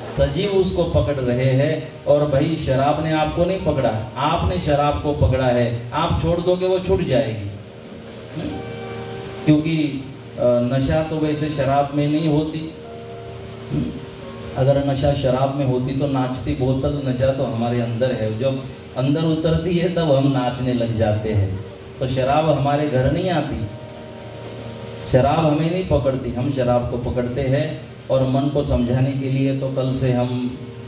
सजीव उसको पकड़ रहे हैं। और भाई शराब ने आपको नहीं पकड़ा, आपने शराब को पकड़ा है। आप छोड़ दोगे वो छूट जाएगी, क्योंकि नशा तो वैसे शराब में नहीं होती। अगर नशा शराब में होती तो नाचती बोतल नशा तो हमारे अंदर है, जब अंदर उतरती है तब हम नाचने लग जाते हैं। तो शराब हमारे घर नहीं आती, शराब हमें नहीं पकड़ती, हम शराब को पकड़ते हैं। और मन को समझाने के लिए तो कल से हम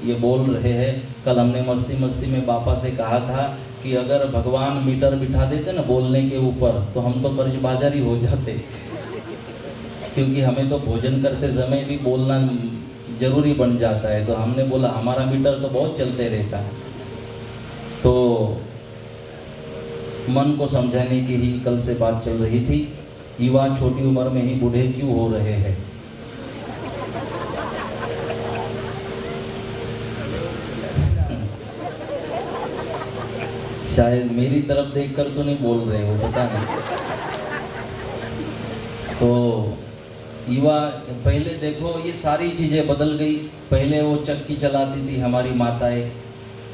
ये बोल रहे हैं। कल हमने मस्ती मस्ती में बापा से कहा था कि अगर भगवान मीटर बिठा देते ना बोलने के ऊपर तो हम तो कर्ज बाजारी हो जाते, क्योंकि हमें तो भोजन करते समय भी बोलना जरूरी बन जाता है। तो हमने बोला हमारा मीटर तो बहुत चलते रहता है। तो मन को समझाने की ही कल से बात चल रही थी। युवा छोटी उम्र में ही बूढ़े क्यों हो रहे हैं। शायद मेरी तरफ देखकर तो नहीं बोल रहे हो, पता नहीं। तो युवा, पहले देखो ये सारी चीज़ें बदल गई। पहले वो चक्की चलाती थी हमारी माताएं,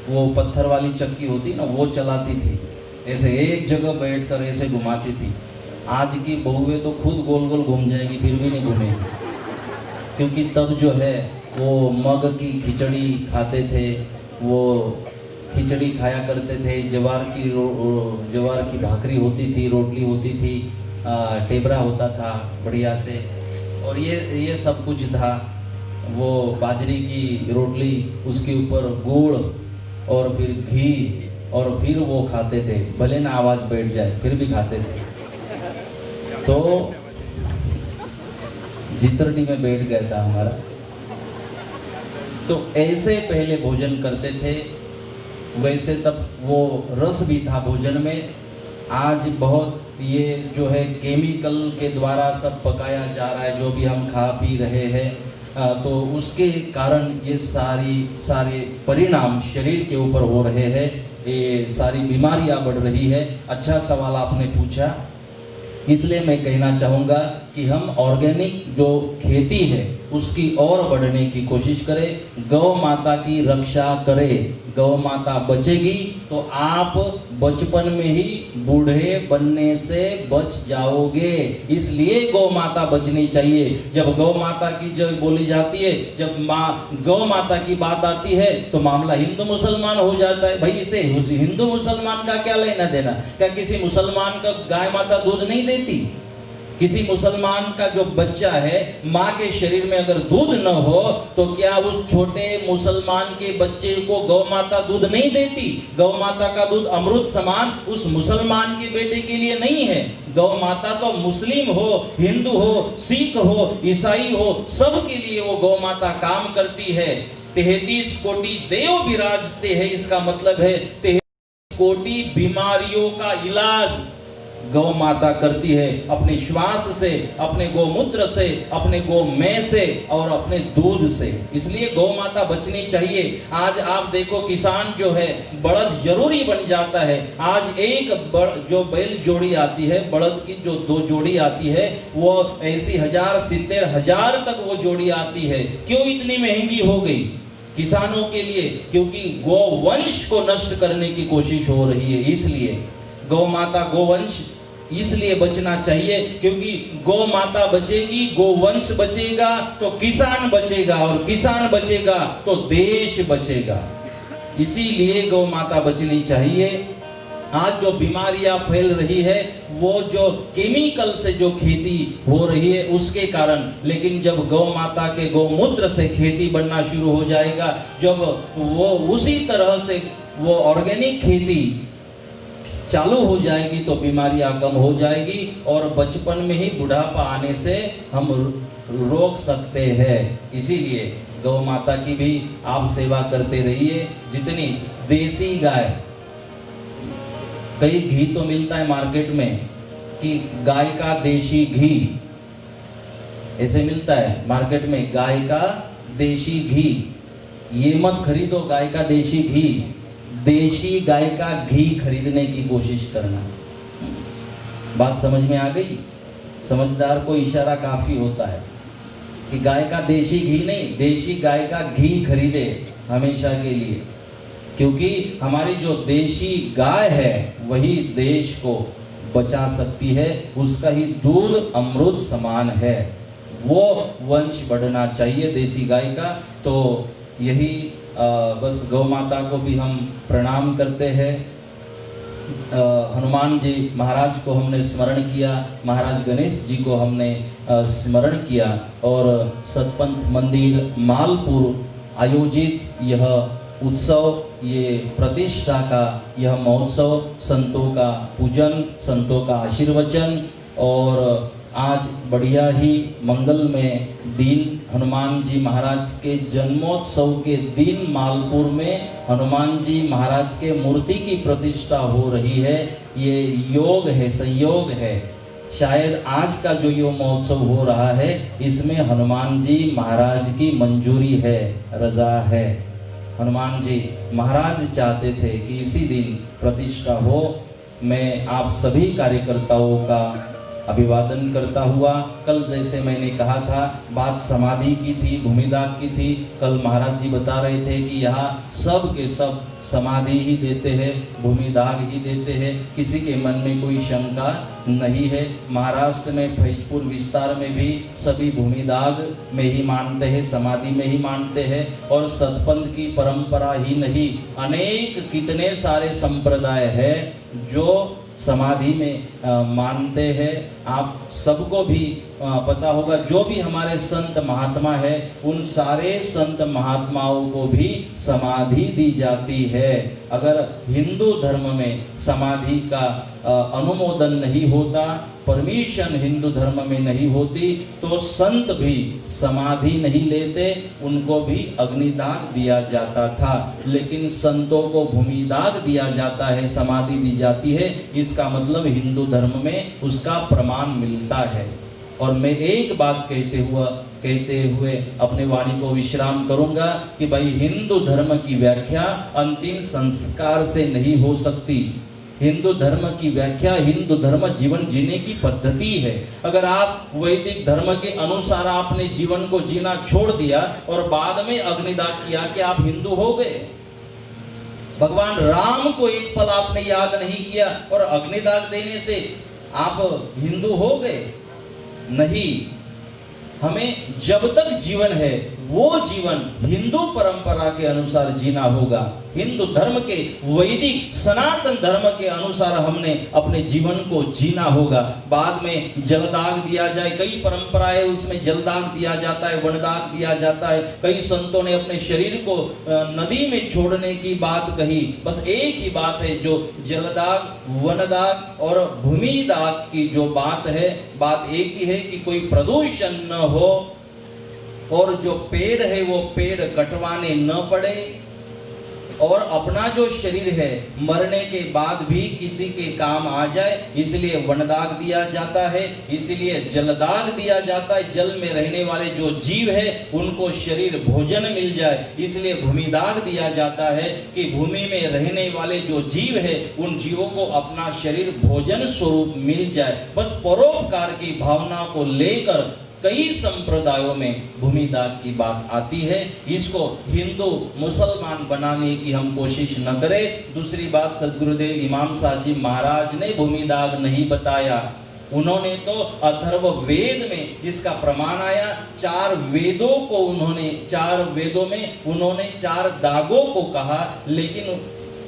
वो पत्थर वाली चक्की होती ना वो चलाती थी, ऐसे एक जगह बैठकर ऐसे घुमाती थी। आज की बहुएं तो खुद गोल गोल घूम जाएगी फिर भी नहीं घूमेगी, क्योंकि तब जो है वो मग की खिचड़ी खाते थे, वो खिचड़ी खाया करते थे। जवार की भाकरी होती थी, रोटली होती थी, टेबरा होता था बढ़िया से, और ये सब कुछ था। वो बाजरी की रोटली, उसके ऊपर गुड़ और फिर घी, और फिर वो खाते थे, भले ना आवाज़ बैठ जाए फिर भी खाते थे। तो जितरनी में बैठ गया था हमारा। तो ऐसे पहले भोजन करते थे, वैसे तब वो रस भी था भोजन में। आज बहुत ये जो है केमिकल के द्वारा सब पकाया जा रहा है, जो भी हम खा पी रहे हैं तो उसके कारण ये सारे परिणाम शरीर के ऊपर हो रहे हैं, ये सारी बीमारियां बढ़ रही है। अच्छा सवाल आपने पूछा, इसलिए मैं कहना चाहूँगा कि हम ऑर्गेनिक जो खेती है उसकी और बढ़ने की कोशिश करें, गौ माता की रक्षा करें। गौ माता बचेगी तो आप बचपन में ही बूढ़े बनने से बच जाओगे, इसलिए गौ माता बचनी चाहिए। जब गौ माता की जो बोली जाती है, जब गौ माता की बात आती है तो मामला हिंदू मुसलमान हो जाता है। भाई इसे हिंदू मुसलमान का क्या लेना देना? क्या किसी मुसलमान का गाय माता दूध नहीं देती? किसी मुसलमान का जो बच्चा है, माँ के शरीर में अगर दूध न हो तो क्या उस छोटे मुसलमान के बच्चे को गौ माता दूध नहीं देती? गौ माता का दूध अमृत समान उस मुसलमान के बेटे के लिए नहीं है। गौ माता तो मुस्लिम हो, हिंदू हो, सिख हो, ईसाई हो, सब के लिए वो गौ माता काम करती है। 33 कोटि देव विराजते हैं, इसका मतलब है 33 कोटि बीमारियों का इलाज गौ माता करती है, अपने श्वास से, अपने गोमूत्र से, अपने गोमय से और अपने दूध से। इसलिए गौ माता बचनी चाहिए। आज आप देखो, किसान जो है बड़द जरूरी बन जाता है। आज एक जो बैल जोड़ी आती है, बड़द की जो 2 जोड़ी आती है, वो ऐसी 70,000 तक वो जोड़ी आती है। क्यों इतनी महंगी हो गई किसानों के लिए? क्योंकि गोवंश को नष्ट करने की कोशिश हो रही है। इसलिए गौ माता, गोवंश इसलिए बचना चाहिए, क्योंकि गौ माता बचेगी, गोवंश बचेगा तो किसान बचेगा, और किसान बचेगा तो देश बचेगा। इसीलिए गौ माता बचनी चाहिए। आज जो बीमारियां फैल रही है वो जो केमिकल से जो खेती हो रही है उसके कारण, लेकिन जब गौ माता के गौमूत्र से खेती बनना शुरू हो जाएगा, जब वो उसी तरह से वो ऑर्गेनिक खेती चालू हो जाएगी तो बीमारियां कम हो जाएगी और बचपन में ही बुढ़ापा आने से हम रोक सकते हैं। इसीलिए गौ माता की भी आप सेवा करते रहिए। जितनी देसी गाय, कई घी तो मिलता है मार्केट में कि गाय का देशी घी, ऐसे मिलता है मार्केट में, गाय का देशी घी। ये मत खरीदो गाय का देशी घी, देशी गाय का घी खरीदने की कोशिश करना। बात समझ में आ गई? समझदार को इशारा काफी होता है कि गाय का देशी घी नहीं, देशी गाय का घी खरीदे हमेशा के लिए, क्योंकि हमारी जो देशी गाय है वही इस देश को बचा सकती है। उसका ही दूध अमृत समान है, वो वंश बढ़ना चाहिए देसी गाय का। तो यही बस गौ माता को भी हम प्रणाम करते हैं। हनुमान जी महाराज को हमने स्मरण किया, महाराज गणेश जी को हमने स्मरण किया, और सतपंथ मंदिर मालपुर आयोजित यह उत्सव, ये प्रतिष्ठा का यह महोत्सव, संतों का पूजन, संतों का आशीर्वचन, और आज बढ़िया ही मंगलमय दिन, हनुमान जी महाराज के जन्मोत्सव के दिन मालपुर में हनुमान जी महाराज के मूर्ति की प्रतिष्ठा हो रही है। ये योग है, संयोग है। शायद आज का जो ये महोत्सव हो रहा है इसमें हनुमान जी महाराज की मंजूरी है, रजा है। हनुमान जी महाराज चाहते थे कि इसी दिन प्रतिष्ठा हो। मैं आप सभी कार्यकर्ताओं का अभिवादन करता हुआ, कल जैसे मैंने कहा था बात समाधि की थी, भूमिदाग की थी। कल महाराज जी बता रहे थे कि यहाँ सब के सब समाधि ही देते हैं, भूमिदाग ही देते हैं, किसी के मन में कोई शंका नहीं है। महाराष्ट्र में फैजपुर विस्तार में भी सभी भूमिदाग में ही मानते हैं, समाधि में ही मानते हैं। और सतपंथ की परंपरा ही नहीं, अनेक कितने सारे संप्रदाय हैं जो समाधि में मानते हैं। आप सबको भी पता होगा, जो भी हमारे संत महात्मा है उन सारे संत महात्माओं को भी समाधि दी जाती है। अगर हिंदू धर्म में समाधि का अनुमोदन नहीं होता, परमिशन हिंदू धर्म में नहीं होती, तो संत भी समाधि नहीं लेते, उनको भी अग्निदाग दिया जाता था। लेकिन संतों को भूमिदाग दिया जाता है, समाधि दी जाती है। इसका मतलब हिंदू धर्म में उसका प्रमाण मिलता है। और मैं एक बात कहते हुआ कहते हुए अपने वाणी को विश्राम करूंगा कि भाई हिंदू धर्म की व्याख्या अंतिम संस्कार से नहीं हो सकती। हिंदू धर्म की व्याख्या, हिंदू धर्म जीवन जीने की पद्धति है। अगर आप वैदिक धर्म के अनुसार आपने जीवन को जीना छोड़ दिया और बाद में अग्निदाह किया कि आप हिंदू हो गए। भगवान राम को एक पल आपने याद नहीं किया और अग्निदाह देने से आप हिंदू हो गए? नहीं। हमें जब तक जीवन है वो जीवन हिंदू परंपरा के अनुसार जीना होगा। हिंदू धर्म के वैदिक सनातन धर्म के अनुसार हमने अपने जीवन को जीना होगा। बाद में जलदाग दिया जाए, कई परंपराएं उसमें जलदाग दिया जाता है, वनदाग दिया जाता है। कई संतों ने अपने शरीर को नदी में छोड़ने की बात कही। बस एक ही बात है, जो जलदाग, वनदाग और भूमिदाग की जो बात है, बात एक ही है कि कोई प्रदूषण न हो और जो पेड़ है वो पेड़ कटवाने न पड़े और अपना जो शरीर है मरने के बाद भी किसी के काम आ जाए, इसलिए वनदाग दिया जाता है, इसलिए जलदाग दिया जाता है। जल में रहने वाले जो जीव है उनको शरीर भोजन मिल जाए, इसलिए भूमिदाग दिया जाता है कि भूमि में रहने वाले जो जीव है उन जीवों को अपना शरीर भोजन स्वरूप मिल जाए। बस परोपकार की भावना को लेकर कई संप्रदायों में भूमिदाग की बात आती है। इसको हिंदू मुसलमान बनाने की हम कोशिश न करें। दूसरी बात, सदगुरुदेव इमाम साहब जी महाराज ने भूमिदाग नहीं बताया, उन्होंने तो अथर्व वेद में इसका प्रमाण आया। 4 वेदों को उन्होंने, 4 वेदों में उन्होंने 4 दागों को कहा, लेकिन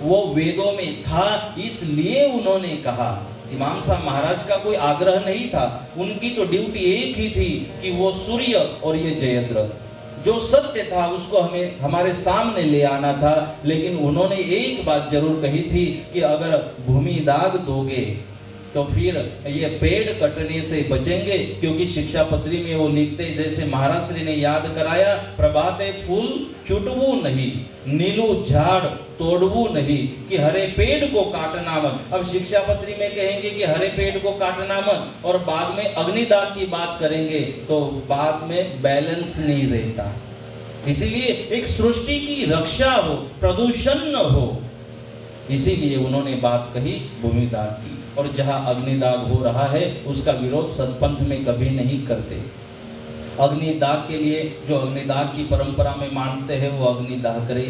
वो वेदों में था इसलिए उन्होंने कहा। इमाम साहब महाराज का कोई आग्रह नहीं था, उनकी तो ड्यूटी एक ही थी कि वो सूर्य और ये जयद्रथ जो सत्य था उसको हमें हमारे सामने ले आना था। लेकिन उन्होंने एक बात जरूर कही थी कि अगर भूमिदाग दोगे तो फिर ये पेड़ कटने से बचेंगे, क्योंकि शिक्षा पत्री में वो लिखते, जैसे महाराज श्री ने याद कराया, प्रभाते फूल चुटवू नहीं, नीलू झाड़ तोड़वू नहीं, कि हरे पेड़ को काटना मत। अब शिक्षा पत्री में कहेंगे कि हरे पेड़ को काटना मत और बाद में अग्निदाह की बात करेंगे तो बाद में बैलेंस नहीं रहता। इसीलिए एक सृष्टि की रक्षा हो, प्रदूषण न हो, इसीलिए उन्होंने बात कही भूमिदाह की। और जहां अग्निदाह हो रहा है उसका विरोध सतपंथ में कभी नहीं करते। अग्निदाह के लिए जो अग्निदाह की परंपरा में मानते हैं वो अग्निदाह करे,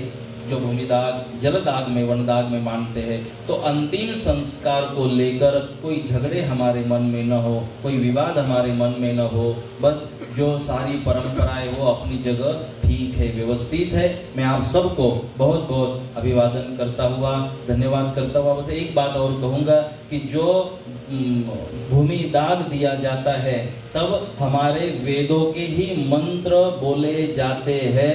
जो भूमिदाग, जलदाग में, वनदाग में मानते हैं। तो अंतिम संस्कार को लेकर कोई झगड़े हमारे मन में न हो, कोई विवाद हमारे मन में न हो। बस जो सारी परंपराएं वो अपनी जगह ठीक है, व्यवस्थित है। मैं आप सबको बहुत बहुत अभिवादन करता हुआ, धन्यवाद करता हुआ बस एक बात और कहूँगा कि जो भूमिदाग दिया जाता है तब हमारे वेदों के ही मंत्र बोले जाते हैं।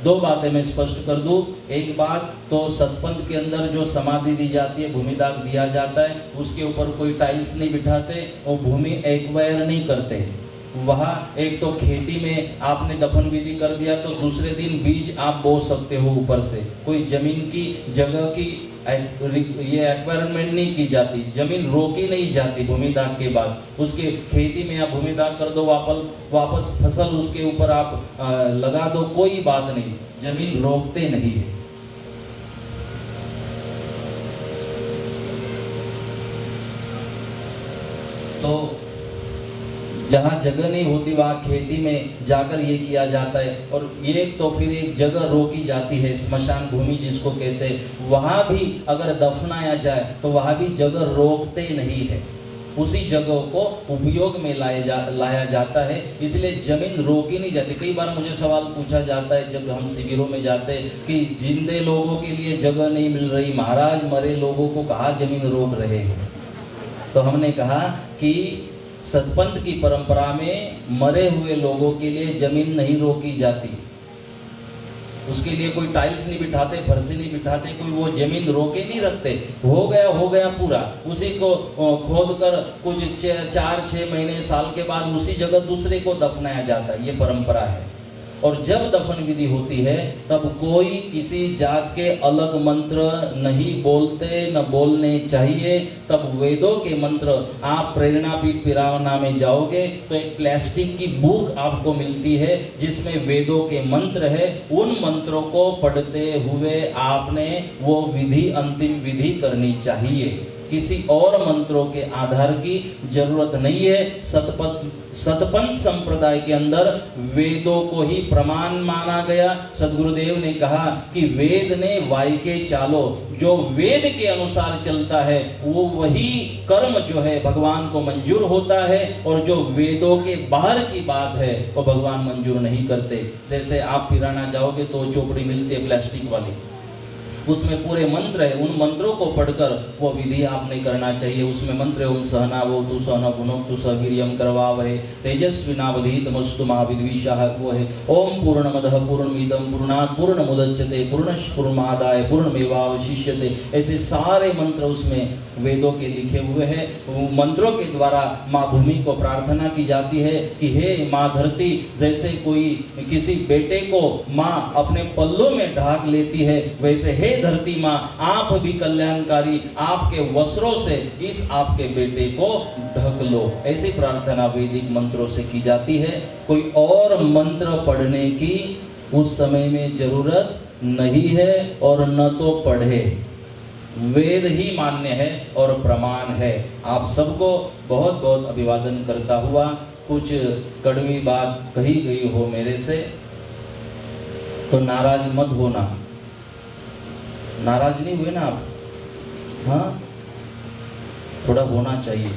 2 बातें मैं स्पष्ट कर दूं। एक बात तो सतपंथ के अंदर जो समाधि दी जाती है, भूमिदाग दिया जाता है, उसके ऊपर कोई टाइल्स नहीं बिठाते और भूमि एक्वायर नहीं करते। वहाँ एक तो खेती में आपने दफन विधि कर दिया तो दूसरे दिन बीज आप बो सकते हो ऊपर से। कोई जमीन की जगह की ये एक्वायरमेंट नहीं की जाती, जमीन रोकी नहीं जाती भूमिदाग के बाद। उसके खेती में आप भूमिदाग कर दो, वापस फसल उसके ऊपर आप लगा दो, कोई बात नहीं, जमीन रोकते नहीं है। तो जहाँ जगह नहीं होती वहाँ खेती में जाकर ये किया जाता है। और ये तो फिर एक जगह रोकी जाती है, स्मशान भूमि जिसको कहते हैं, वहाँ भी अगर दफनाया जाए तो वहाँ भी जगह रोकते नहीं है, उसी जगह को उपयोग में लाया जाता है। इसलिए जमीन रोकी नहीं जाती। कई बार मुझे सवाल पूछा जाता है जब हम शिविरों में जाते हैं कि जिंदे लोगों के लिए जगह नहीं मिल रही, महाराज मरे लोगों को कहाँ जमीन रोक रहे हो। तो हमने कहा कि सतपंथ की परंपरा में मरे हुए लोगों के लिए जमीन नहीं रोकी जाती, उसके लिए कोई टाइल्स नहीं बिठाते, फर्शी नहीं बिठाते, कोई वो जमीन रोके नहीं रखते। हो गया पूरा, उसी को खोद कर कुछ 4-6 महीने साल के बाद उसी जगह दूसरे को दफनाया जाता है। ये परंपरा है। और जब दफन विधि होती है तब कोई किसी जात के अलग मंत्र नहीं बोलते, न बोलने चाहिए। तब वेदों के मंत्र, आप प्रेरणापीठ पिरावना में जाओगे तो एक प्लास्टिक की बुक आपको मिलती है जिसमें वेदों के मंत्र है। उन मंत्रों को पढ़ते हुए आपने वो विधि, अंतिम विधि करनी चाहिए। किसी और मंत्रों के आधार की जरूरत नहीं है। सतपंथ संप्रदाय के अंदर वेदों को ही प्रमाण माना गया। सदगुरुदेव ने कहा कि वेद ने वायके चालो, जो वेद के अनुसार चलता है वो वही कर्म जो है भगवान को मंजूर होता है, और जो वेदों के बाहर की बात है वो भगवान मंजूर नहीं करते। जैसे आप पिराना जाओगे तो चोपड़ी मिलती है प्लास्टिक वाली, उसमें पूरे मंत्र है। उन मंत्रों को पढ़कर वो विधि आपने करना चाहिए। उसमें मंत्र है ओम सहना वो तु सहना भुनक्तु सह वीर्यं करवावहै तेजस्विनावधीतमस्तु मा विद्विषाः। वो है ओम पूर्णमदः पूर्णमिदं पूर्णात् पूर्णमुदच्यते पूर्णस्य पूर्णमादाय पूर्णमेवावशिष्यते। ऐसे सारे मंत्र उसमें वेदों के लिखे हुए हैं। मंत्रों के द्वारा माँ भूमि को प्रार्थना की जाती है कि हे माँ धरती, जैसे कोई किसी बेटे को माँ अपने पल्लों में ढाक लेती है, वैसे हे धरती माँ आप भी कल्याणकारी आपके वस्त्रों से इस आपके बेटे को ढक लो। ऐसी प्रार्थना वैदिक मंत्रों से की जाती है। कोई और मंत्र पढ़ने की उस समय में जरूरत नहीं है और न तो पढ़े। वेद ही मान्य है और प्रमाण है। आप सबको बहुत बहुत अभिवादन करता हुआ, कुछ कड़वी बात कही गई हो मेरे से तो नाराज मत होना। नाराज नहीं हुए ना आप? हाँ, थोड़ा होना चाहिए,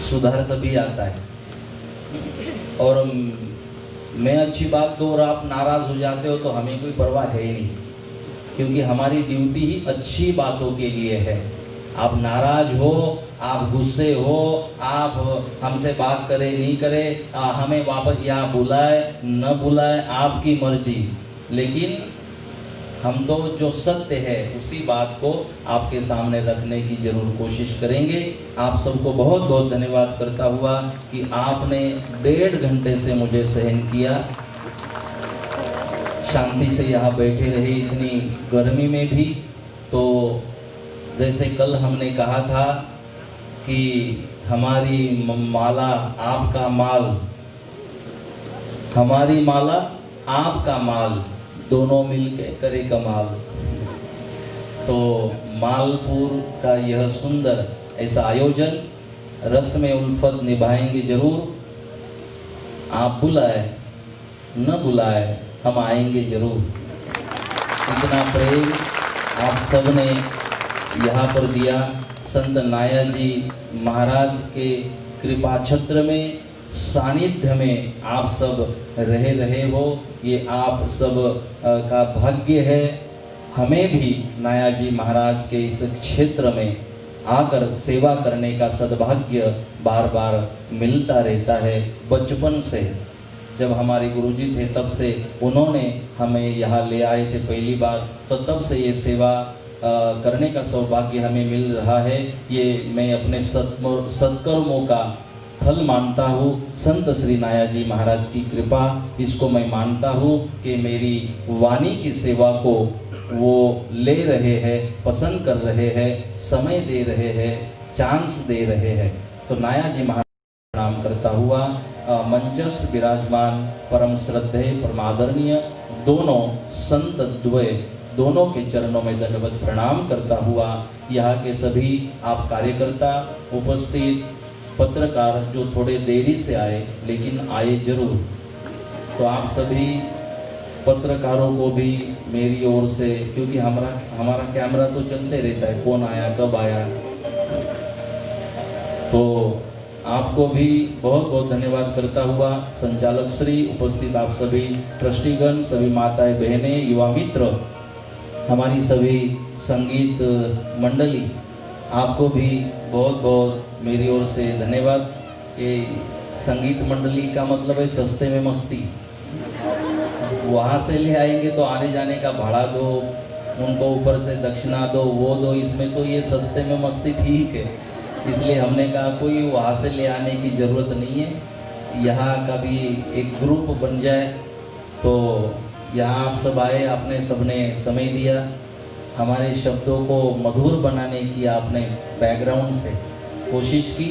सुधार तभी आता है। और मैं अच्छी बात कहूँ और आप नाराज हो जाते हो तो हमें कोई परवाह है ही नहीं, क्योंकि हमारी ड्यूटी ही अच्छी बातों के लिए है। आप नाराज हो, आप गुस्से हो, आप हमसे बात करे नहीं करे, हमें वापस यहाँ बुलाए न बुलाए आपकी मर्जी, लेकिन हम तो जो सत्य है उसी बात को आपके सामने रखने की जरूर कोशिश करेंगे। आप सबको बहुत बहुत धन्यवाद करता हुआ कि आपने 1.5 घंटे से मुझे सहन किया, शांति से यहाँ बैठे रहे इतनी गर्मी में भी। तो जैसे कल हमने कहा था कि हमारी माला आपका माल, हमारी माला आपका माल, दोनों मिलके करे कमाल। तो मालपुर का यह सुंदर ऐसा आयोजन, रस में उल्फत निभाएंगे जरूर। आप बुलाए न बुलाए हम आएंगे जरूर। इतना प्रेम आप सब ने यहाँ पर दिया। संत नाया जी महाराज के कृपा छत्र में, सानिध्य में आप सब रहे हो, ये आप सब का भाग्य है। हमें भी नाया जी महाराज के इस क्षेत्र में आकर सेवा करने का सद्भाग्य बार बार मिलता रहता है। बचपन से जब हमारे गुरुजी थे तब से उन्होंने हमें यहाँ ले आए थे पहली बार, तो तब से ये सेवा करने का सौभाग्य हमें मिल रहा है। ये मैं अपने सत्कर्मों का फल मानता हूँ। संत श्री नाया जी महाराज की कृपा, इसको मैं मानता हूँ कि मेरी वाणी की सेवा को वो ले रहे हैं, पसंद कर रहे हैं, समय दे रहे हैं, चांस दे रहे हैं। तो नाया जी महाराज प्रणाम करता हुआ मंचस्थ विराजमान परम श्रद्धेय परमादरणीय दोनों संत द्वय, दोनों के चरणों में दंडवत प्रणाम करता हुआ, यहाँ के सभी आप कार्यकर्ता, उपस्थित पत्रकार जो थोड़े देरी से आए लेकिन आए जरूर, तो आप सभी पत्रकारों को भी मेरी ओर से, क्योंकि हमारा कैमरा तो चलते रहता है, कौन आया कब आया, तो आपको भी बहुत बहुत धन्यवाद करता हुआ, संचालक श्री, उपस्थित आप सभी ट्रस्टीगण, सभी माताएं बहनें, युवा मित्र, हमारी सभी संगीत मंडली, आपको भी बहुत बहुत मेरी ओर से धन्यवाद। ये संगीत मंडली का मतलब है सस्ते में मस्ती। वहाँ से ले आएंगे तो आने जाने का भाड़ा दो, उनको ऊपर से दक्षिणा दो, वो दो, इसमें तो ये सस्ते में मस्ती ठीक है। इसलिए हमने कहा कोई वहाँ से ले आने की ज़रूरत नहीं है, यहाँ का भी एक ग्रुप बन जाए। तो यहाँ आप सब आए, आपने सबने समय दिया, हमारे शब्दों को मधुर बनाने की आपने बैकग्राउंड से कोशिश की,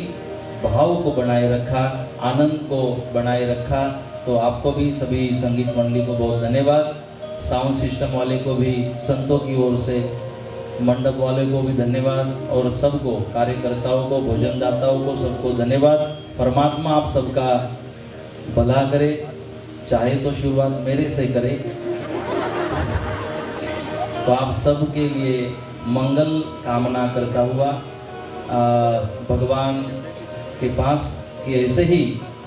भाव को बनाए रखा, आनंद को बनाए रखा। तो आपको भी, सभी संगीत मंडली को बहुत धन्यवाद। साउंड सिस्टम वाले को भी, संतों की ओर से, मंडप वाले को भी धन्यवाद, और सबको, कार्यकर्ताओं को, भोजनदाताओं को, सबको धन्यवाद। परमात्मा आप सबका भला करे, चाहे तो शुरुआत मेरे से करे। तो आप सब के लिए मंगल कामना करता हुआ भगवान के पास कि ऐसे ही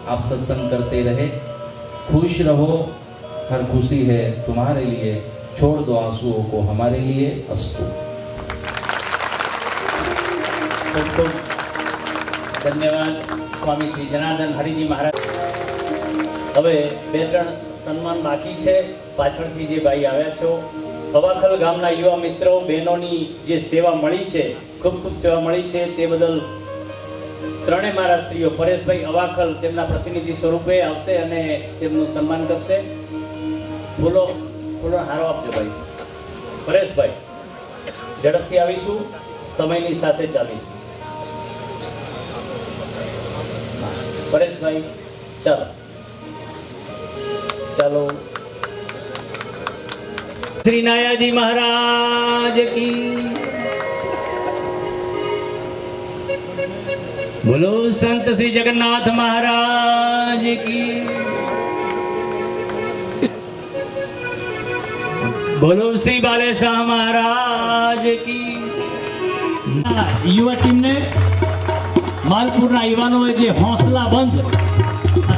आप सत्संग करते रहे, खुश रहो, हर खुशी है तुम्हारे लिए, छोड़ दो आंसुओं को हमारे लिए, अस्तु। खूब खूब धन्यवाद स्वामी श्री जनार्दन हरिजी महाराज। હવે બે ત્રણ સન્માન બાકી છે, પાછળથી જે ભાઈ આવ્યા છો, અવાખલ ગામના યુવા મિત્રો, બહેનોની જે સેવા મળી છે, ખૂબ ખૂબ સેવા મળી છે, તે બદલ ત્રણેય મહારાષ્ટ્રીઓ પરેશભાઈ અવાખલ તેમના પ્રતિનિધિ સ્વરૂપે આવશે અને તેમનું સન્માન કરશે। ફૂલો હારો આપજો ભાઈ। પરેશભાઈ ઝડપથી આવીશું, સમયની સાથે ચાલીશું। પરેશભાઈ ચાલો ચાલો। श्री नायाजी महाराज की बोलो, संत श्री जगन्नाथ महाराज की बोलो, श्री बालेशाह महाराज की। युवा टीम ने मालपुरना युवानोए जे हौसलाबंध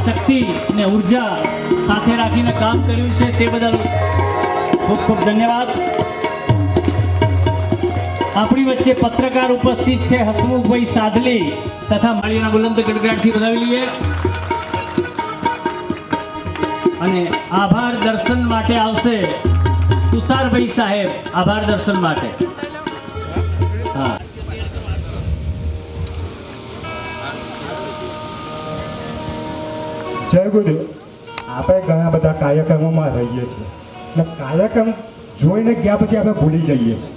शक्ति ने ऊर्जा साथे राखीने काम कर्યું છે તે બદલ ખૂબ ખૂબ ધન્યવાદ। આપણી વચ્ચે પત્રકાર ઉપસ્થિત છે હસમુખભાઈ સાધલી તથા માળીના બુલંદ ગડગડાટથી વધાવી લઈએ અને આભાર દર્શન માટે આવશે તુષારભાઈ સાહેબ, આભાર દર્શન માટે। હા, જય ગુરુ। આપણે ઘણા બધા કાર્યક્રમોમાં રહીએ છીએ ને કાર્યક્રમ જોઈને ગયા પછી આપણે ભૂલી જઈએ છીએ,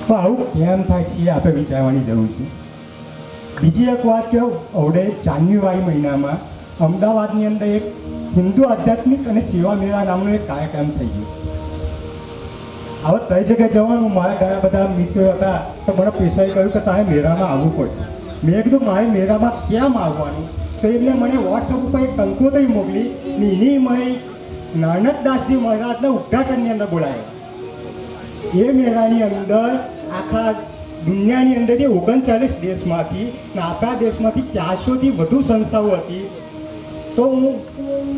તો આવું કેમ થાય છે એ આપણે વિચારવાની જરૂર છે। બીજી એક વાત કહું, હવે જાન્યુઆરી મહિનામાં અમદાવાદની અંદર એક હિન્દુ આધ્યાત્મિક અને સેવા મેળા નામનો એક કાર્યક્રમ થઈ ગયો। હવે કઈ જગ્યાએ જવાનું, મારા ઘણા બધા મિત્રો હતા, તો મને પૈસાએ કહ્યું કે તારે મેળામાં આવવું પડશે। મેં કીધું મારે મેળામાં કેમ આવવાનું, તો એમને મને વોટ્સઅપ ઉપર એક કંકોત્રી મોકલી ને એની મને નાનકદાસજી મહારાજના ઉદ્ઘાટનની અંદર બોલાયા। એ મેળાની અંદર આખા દુનિયાની અંદરથી 39 દેશમાંથી ને આપણા દેશમાંથી 400થી વધુ સંસ્થાઓ હતી। તો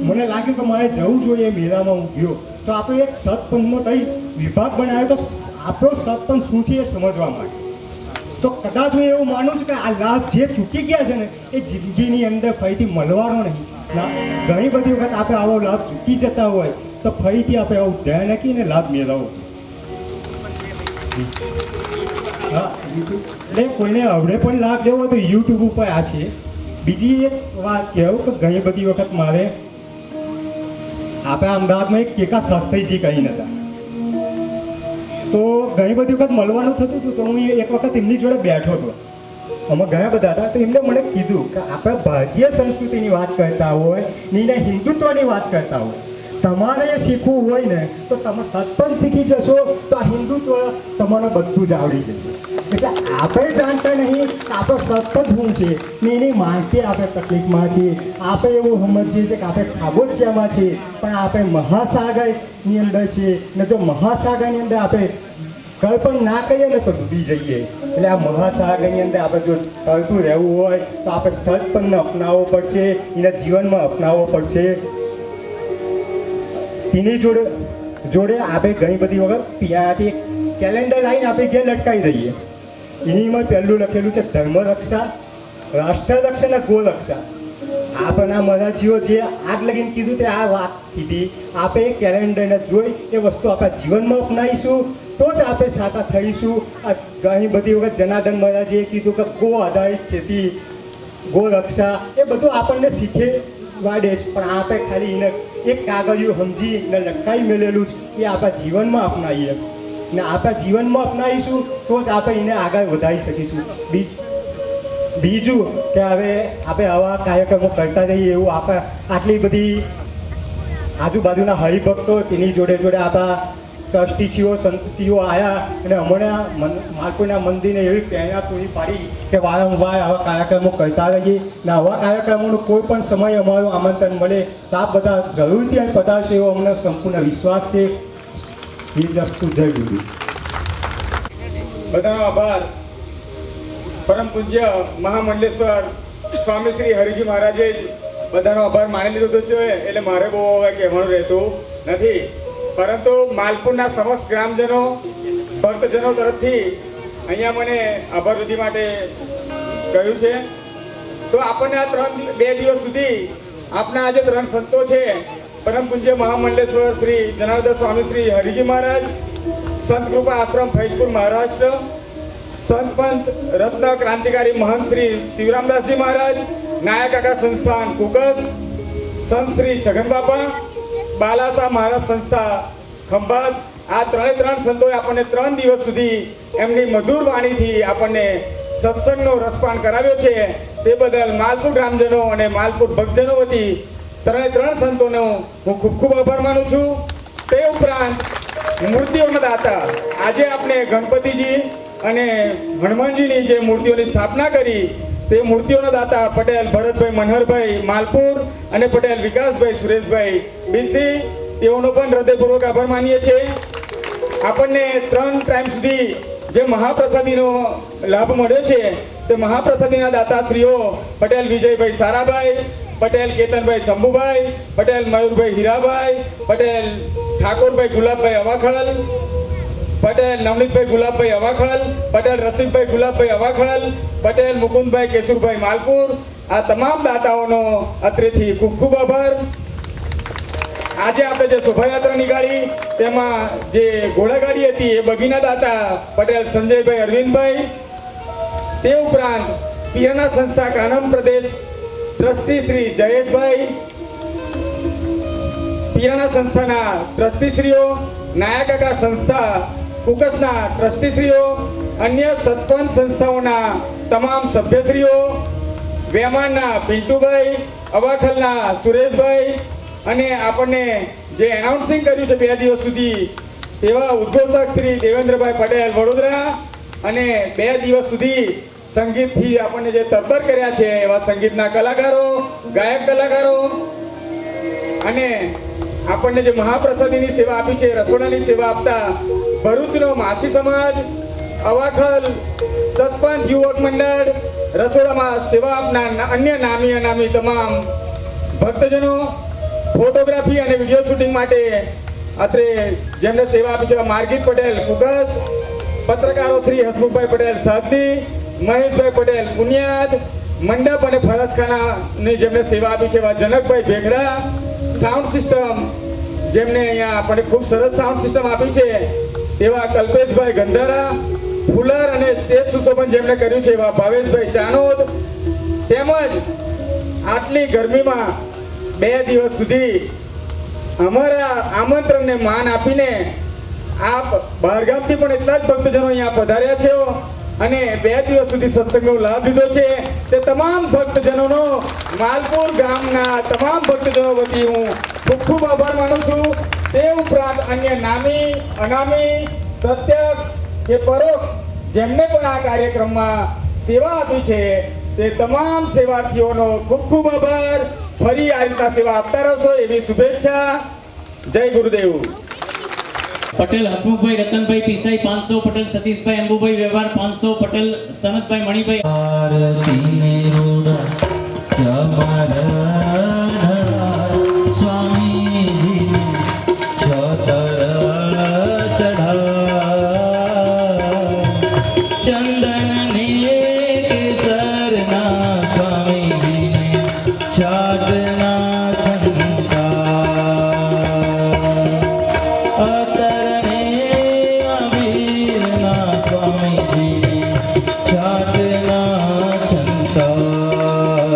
મને લાગ્યું કે મારે જવું જોઈએ મેળામાં। હું ગયો તો આપણે એક સત્પંથનો કઈ વિભાગ બનાવ્યો, તો આપણો સત્પંથ શું છે એ સમજવા માટે। તો કદાચ હું એવું માનું છું કે આ લાભ જે ચૂકી ગયા છે ને એ જિંદગીની અંદર ફરીથી મળવાનો નહીં। ઘણી બધી વખત આપણે આવો લાભ ચૂકી જતા હોય તો ફરીથી આપણે આવું ધ્યાન રાખીને લાભ મેળવવો। હા, એટલે કોઈને હવે પણ લાભ લેવો તો યુટ્યુબ ઉપર આ છે। બીજી એક વાત કહેવું કે ઘણી બધી વખત મારે આપણા અમદાવાદમાં એક કેકા શાસ્ત્રીજી કહીને હતા, તો ઘણી બધી વખત મળવાનું થતું હતું। તો હું એક વખત એમની જોડે બેઠો હતો, અમે ઘણા બધા હતા, તો એમને મને કીધું કે આપણે ભારતીય સંસ્કૃતિની વાત કરતા હોય ને એના હિન્દુત્વની વાત કરતા હોય, તમારે એ શીખવું હોય ને તો તમે સત્પંથ શીખી જશો તો આ હિન્દુત્વ તમારે બધું જ આવડી જશે। એટલે આપણે જાણતા નહીં આપણો સત્પંથ શું છે ને એની માહિતી આપણે તકલીફમાં છીએ। આપણે એવું સમજીએ છીએ કે આપણે ખાબોચિયામાં છીએ, પણ આપણે મહાસાગરની અંદર છીએ ને જો મહાસાગરની અંદર આપણે કલ્પના ના કરીએ ને તો ડૂબી જઈએ। એટલે આ મહાસાગરની અંદર આપણે જો તરતું રહેવું હોય તો આપણે સત્પંથને અપનાવવો પડશે, એના જીવનમાં અપનાવવો પડશે। તેની જોડે આપણે ઘણી બધી વખત ત્યાંથી કેલેન્ડર લાવીને આપણે ઘેર લટકાવી દઈએ। એનીમાં પહેલું લખેલું છે ધર્મ રક્ષા, રાષ્ટ્ર રક્ષા અને ગો રક્ષા। આપણા મહારાજીઓ જે આગ લગીને કીધું તે આ વાત કીધી, આપણે એ કેલેન્ડરને જોઈ એ વસ્તુ આપણા જીવનમાં અપનાવીશું તો જ આપણે સાચા થઈશું। ઘણી બધી વખત જનાર્દન મહારાજીએ કીધું કે ગો આધારિત ખેતી ગોરક્ષા એ બધું આપણને શીખવાડે છે. પણ આપણે ખાલી એને એક કાગળિયું સમજીને લખાઈ મેળેલું છે એ આપણા જીવનમાં અપનાવીએ ને આપણા જીવનમાં અપનાવીશું તો જ આપણે એને આગળ વધારી શકીશું. બીજું કે હવે આપણે આવા કાર્યક્રમો કરતા રહીએ એવું આપણે આટલી બધી આજુબાજુના હરિભક્તો તેની જોડે જોડે આપણા ટ્રસ્ટીશ્રીઓ સંતશ્રીઓ આવ્યા અને હમણાં માલપુરના મંદિરને એવી પ્રેરણા પૂરી પાડી કે વારંવાર આવા કાર્યક્રમો કરતા રહીએ ને આવા કાર્યક્રમોનો કોઈ પણ સમય અમારું આમંત્રણ મળે તો આપ બધા જરૂરથી અહીં પધારશો એવો અમને સંપૂર્ણ વિશ્વાસ છે. એ જ વસ્તુ જય ગુરુ. બધાનો આભાર. પરમ પૂજ્ય મહામંડલેશ્વર સ્વામી શ્રી હરિજી મહારાજે બધાનો આભાર માની લીધો છે એટલે મારે બહુ હવે કહેવાનું રહેતું નથી. પરંતુ માલપુરના સમસ્ત ગ્રામજનો ભક્તજનો તરફથી અહીંયા મને આભાર વિધિ માટે કહ્યું છે. તો આપણને આ 2 દિવસ સુધી આપના આજે 3 સંતો છે પરમ પૂજ્ય મહામંડલેશ્વર શ્રી જનાર્દન સ્વામી શ્રી હરિજી મહારાજ, સંત કૃપા આશ્રમ ફૈજપુર મહારાષ્ટ્ર, સંત પંત રત્ન ક્રાંતિકારી મહંત શ્રી શિવરામદાસજી મહારાજ, નાયક કાકા સંસ્થાન કુકસ, સંત શ્રી છગન બાપા, બાલાસા મહારાજ સંસ્થા ખંભાત. આ 3 સંતોએ આપણને 3 દિવસ સુધી એમની મધુર વાણીથી આપણને સત્સંગનો રસપાન કરાવ્યો છે. તે બદલ માલપુર ગ્રામજનો અને માલપુર ભક્તજનો વતી 3 સંતોનો હું ખૂબ ખૂબ આભાર માનું છું. તે ઉપરાંત મૂર્તિઓના દાતા આજે આપણે ગણપતિજી અને હનુમાનજીની જે મૂર્તિઓની સ્થાપના કરી તે મૂર્તિઓના દાતા પટેલ ભરતભાઈ મનહરભાઈ માલપુર અને પટેલ વિકાસભાઈ સુરેશભાઈ બિલસી, તેઓનો પણ હૃદયપૂર્વક આભાર માનીએ છીએ. આપણને 3 ટાઈમ સુધી જે મહાપ્રસાદીનો લાભ મળ્યો છે તે મહાપ્રસાદીના દાતાશ્રીઓ પટેલ વિજયભાઈ સારાભાઈ, પટેલ કેતનભાઈ શંભુભાઈ, પટેલ મયુરભાઈ હીરાભાઈ, પટેલ ઠાકોરભાઈ ગુલાબભાઈ અવાખલ, પટેલ નવનીતભાઈ ગુલાબભાઈ અવાખલ, પટેલ રસિકભાઈ ગુલાબભાઈ અવાખલ, પટેલ મુકુંદભાઈ કેશુરભાઈ માલપુર. આ તમામ દાતાઓનો અત્રેથી ખૂબ ખૂબ આભાર. આજે આપણે જે શોભાયાત્રા નીકાળી તેમાં જે ઘોડાગાડી હતી એ બગીના દાતા પટેલ સંજયભાઈ અરવિંદભાઈ. તે ઉપરાંત પિયરના સંસ્થા કાનમ પ્રદેશ ટ્રસ્ટી શ્રી જયેશભાઈ, પિયરના સંસ્થાના ટ્રસ્ટીશ્રીઓ, નાયકાકા સંસ્થા કુકસના ટ્રસ્ટીશ્રીઓ, અન્ય સત્પંચ સંસ્થાઓના તમામ સભ્યશ્રીઓ, વેમાનના પિન્ટુભાઈ, અવાખલના સુરેશભાઈ અને આપણને જે એનાઉન્સિંગ કર્યું છે 2 દિવસ સુધી તેવા ઉદ્ઘોષક શ્રી દેવેન્દ્રભાઈ પટેલ વડોદરા અને 2 દિવસ સુધી સંગીતથી આપણને જે તત્પર કર્યા છે એવા સંગીતના કલાકારો, ગાયક કલાકારો અને આપણને જે મહાપ્રસાદીની સેવા આપી છે, રસોડાની સેવા આપતા ભરૂચનો માછી સમાજ, અવાખલ સતપંચ યુવક મંડળ, રસોડામાં સેવા આપનાર અન્ય નામી અનામી તમામ ભક્તજનો, ફોટોગ્રાફી અને વિડીયો શૂટિંગ માટે અત્રે જેમને સેવા આપી છે માર્ગીત પટેલ કુકસ, પત્રકારો શ્રી હસમુખભાઈ પટેલ સાધની, મહેશભાઈ પટેલ બુનિયાદ, મંડપ અને ફરસખાનાની જેમને સેવા આપી છે એવા જનકભાઈ ભેખડા, સાઉન્ડ સિસ્ટમ જેમને અહીંયા આપણને ખૂબ સરસ સાઉન્ડ સિસ્ટમ આપી છે એવા કલ્પેશભાઈ ગંધારા, ફૂલર અને સ્ટેજ સુશોભન જેમને કર્યું છે એવા ભાવેશભાઈ ચાનોદ, તેમજ આટલી ગરમીમાં 2 દિવસ સુધી અમારા આમંત્રણને માન આપીને આપ બહારગામથી પણ એટલા જ ભક્તજનો અહીંયા પધાર્યા છે અને 2 દિવસ સુધી સત્સંગનો લાભ લીધો છે. તે તમામ ભક્તજનોનો માલપુર ગામના તમામ ભક્તજનો વતી હું ખૂબ ખૂબ આભાર માનું છું. તે ઉપરાંત અન્ય નામી અનામી પ્રત્યક્ષ કે પરોક્ષ જેમને પણ આ કાર્યક્રમમાં સેવા આપી છે તે તમામ સેવાર્થીઓનો ખૂબ ખૂબ આભાર. ફરી આ રીતના સેવા આપતા રહેશો એવી શુભેચ્છા. જય ગુરુદેવ. પટેલ હસમુખભાઈ રતનભાઈ પીસાઈ 500, પટેલ સતીશભાઈ અંબુભાઈ વ્યવહાર 500, પટેલ સનતભાઈ મણિભાઈ આરતીને રૂડા ચમર સ્વામીજી છતર ચઢા ચંદનને કેસરના સ્વામીજીને ચાટના છંકા અતરને અબીરના સ્વામીજી ચાટના છંકા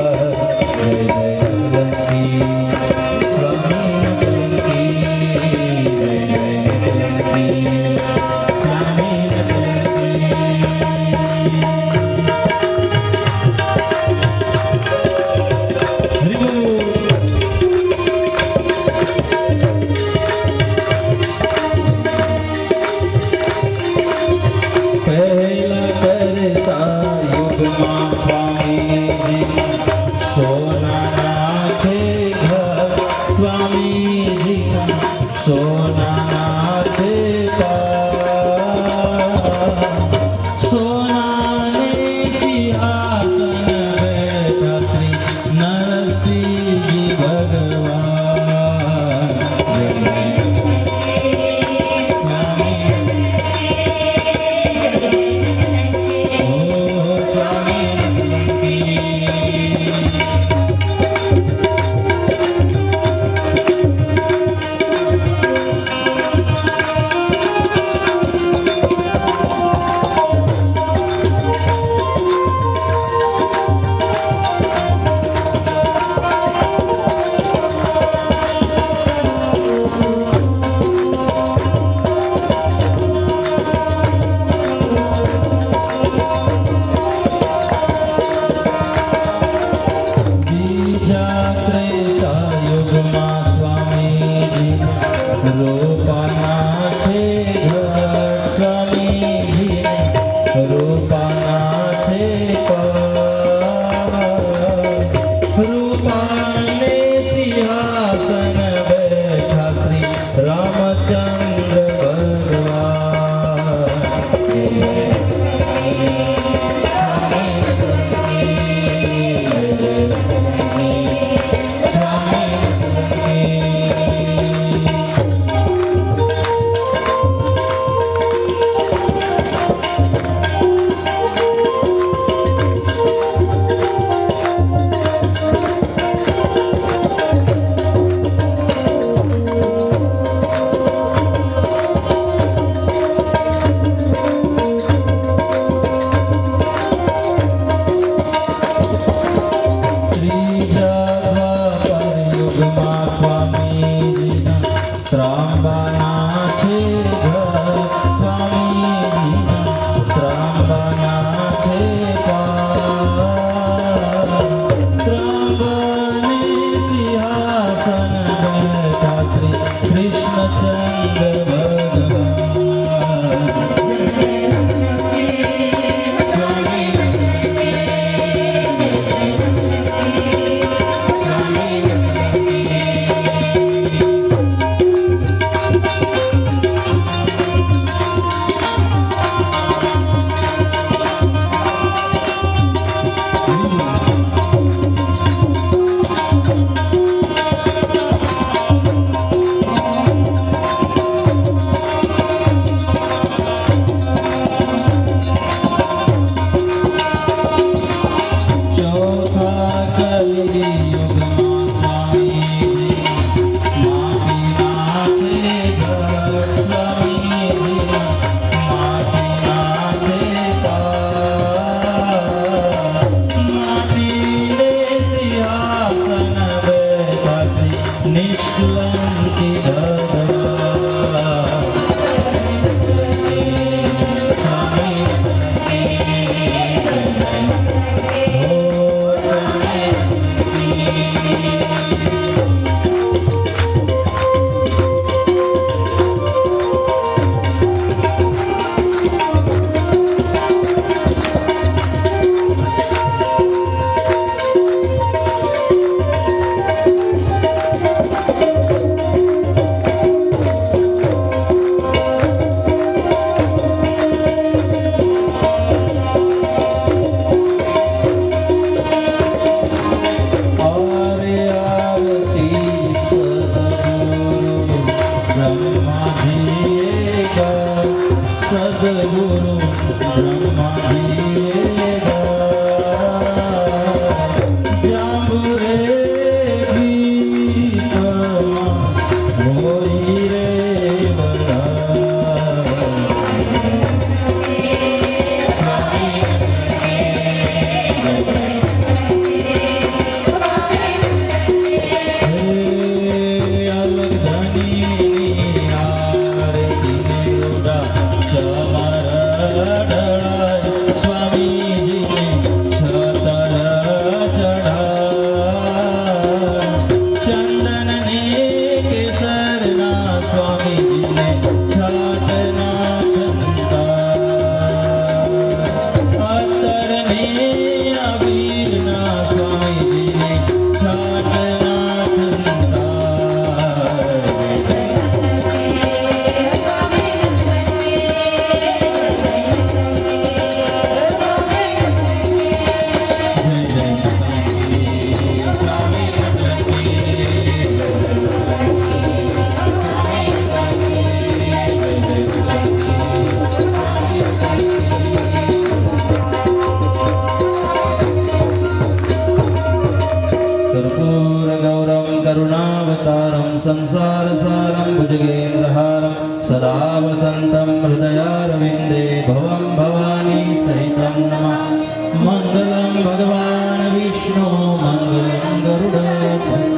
संसार सारं भुजगेन्द्रहारं सदा वसन्तं हृदयारविन्दे भवं भवानी सहितं नमामि। मङ्गलं भगवान् विष्णु मङ्गलं गरुडध्वज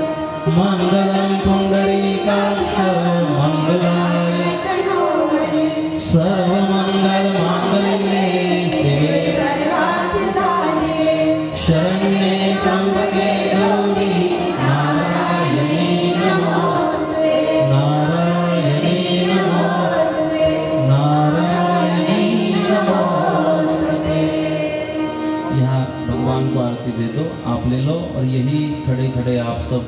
मङ्गलं पुण्डरीकाक्ष मङ्गलाय सर्वमङ्गलमाङ्गल्ये शिवे शरण्ये त्र्यम्बके गौरी नारायणी नमोस्तुते नारायणी नमोस्तुते नारायणी नमोस्तुते। यहाँ भगवान को आरती दे दो, आप ले लो और यही खड़े खड़े आप सब।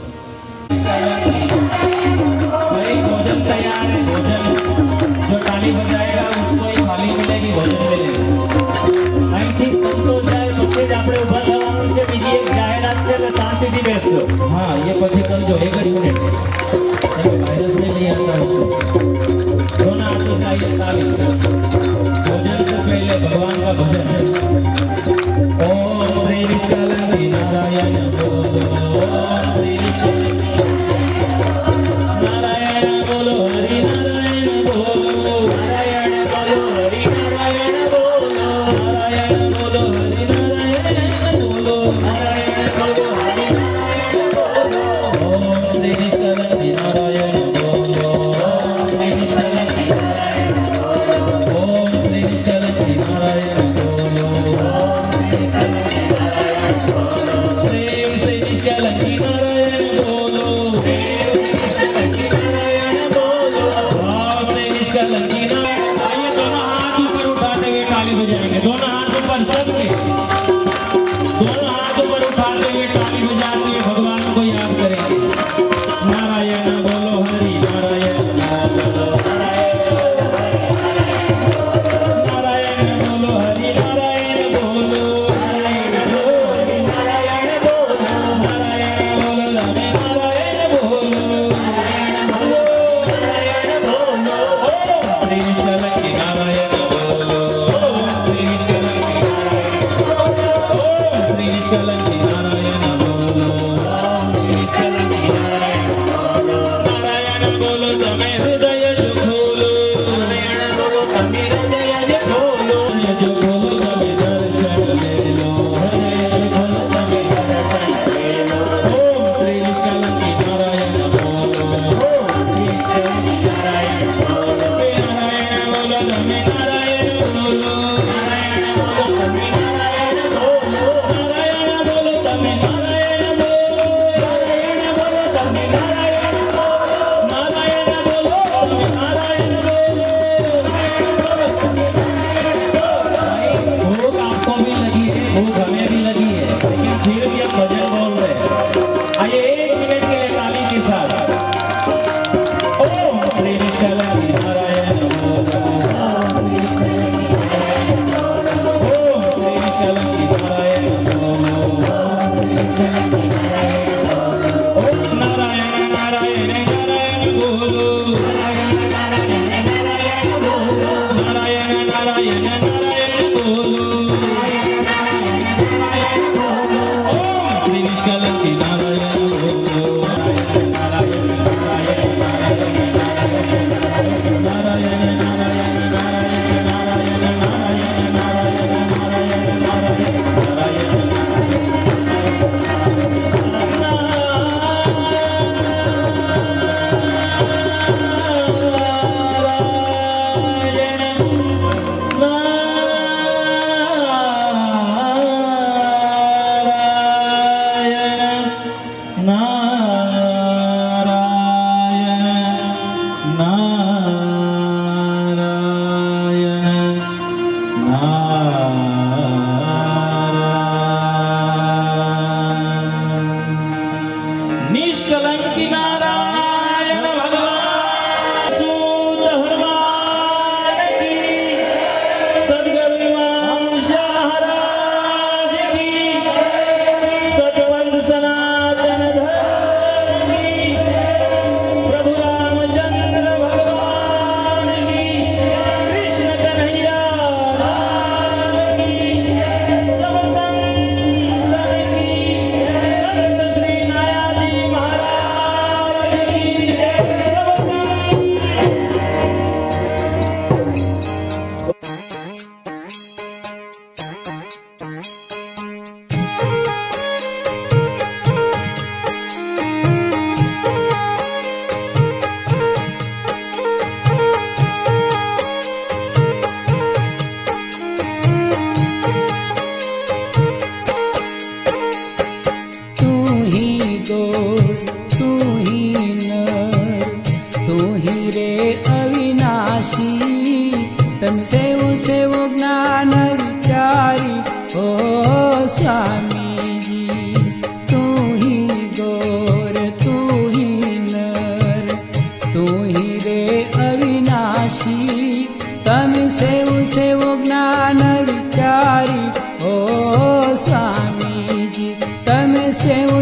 भाई भोजन तैयार है, भोजन जो ताली बजाएगा उसको ही थाली मिलेगी, भोजन मिलेगा। અહીંથી સંતોષ જાય પછી જ આપણે ઊભા થવાનું છે। બીજી એક જાહેરાત છે એટલે શાંતિથી બેસજો। हाँ ये पछी करजो, एक જ मिनट वायरस नहीं ले आता हूँ। दोनों हाथों से आइए ताली। भोजन से पहले भगवान का भजन। ओम श्री विशालाक्षी नारायण बोलो, ओम श्री नारायण बोलो, हरि नारायण बोलो, નારાયણ બોલો હરિ નારાયણ બોલો नारायण बोलो, हरि नारायण बोलो, નારાયણ બોલો હરિ નારાયણ બોલો ओम श्री विशालाक्षी नारायण बोलो, ओम श्री विशालाक्षी नारायण बोलो, ओम श्री विशालाक्षी नारायण बोलो, ओम श्री विशालाक्षी नारायण बोलो, प्रेम से विशालाक्षी नारायण बोलो, प्रेम से विशालाक्षी नारायण बोलो, भाव से विशालाक्षी नारायण। आइए दोनों हाथ ऊपर उठाते हुए ताली बजाएंगे, दोनों हाथ ऊपर सबके, दोनों हाथ ऊपर उठाते हुए ताली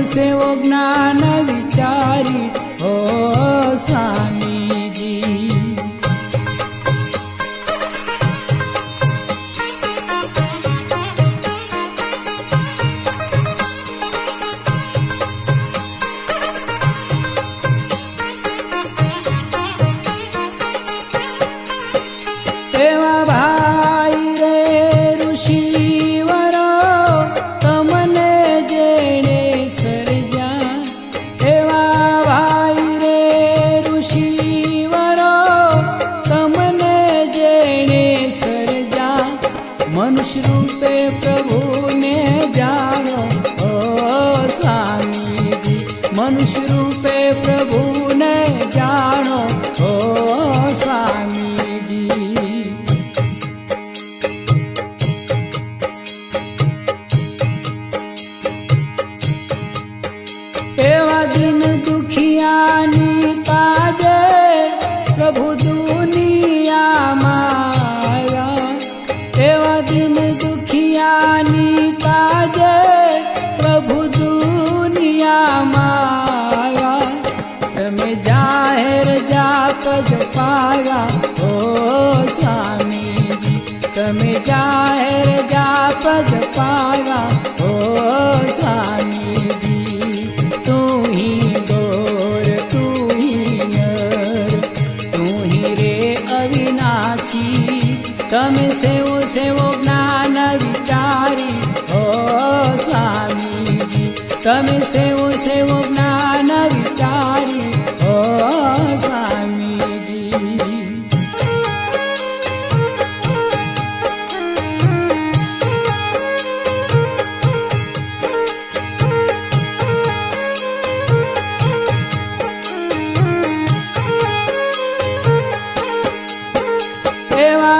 सेवो ज्ञान विचारी हो स्वामी जी। मनुष्य रूपे प्रभु ने जानो ओ स्वामी जी, मनुष्य रूपे प्रभु ने जानो ओ स्वामी जी। एवा दिन दुखियानी काजे प्रभु दुनिया माया, एवा दिन दुखियानी काजे प्रभु दुनिया माया। तमे जाहिर जाप जपाया ओ स्वामी जी, तमे जाहिर जाप जपाया ओ स्वामी जी। तू ही गोर तू ही नर तू ही रे अविनाशी, तमे सेवो सेवो ज्ञान विचारी ओ स्वामी जी, तमे सेवो सेवो ज्ञान विचारी ओ स्वामी जी। एवा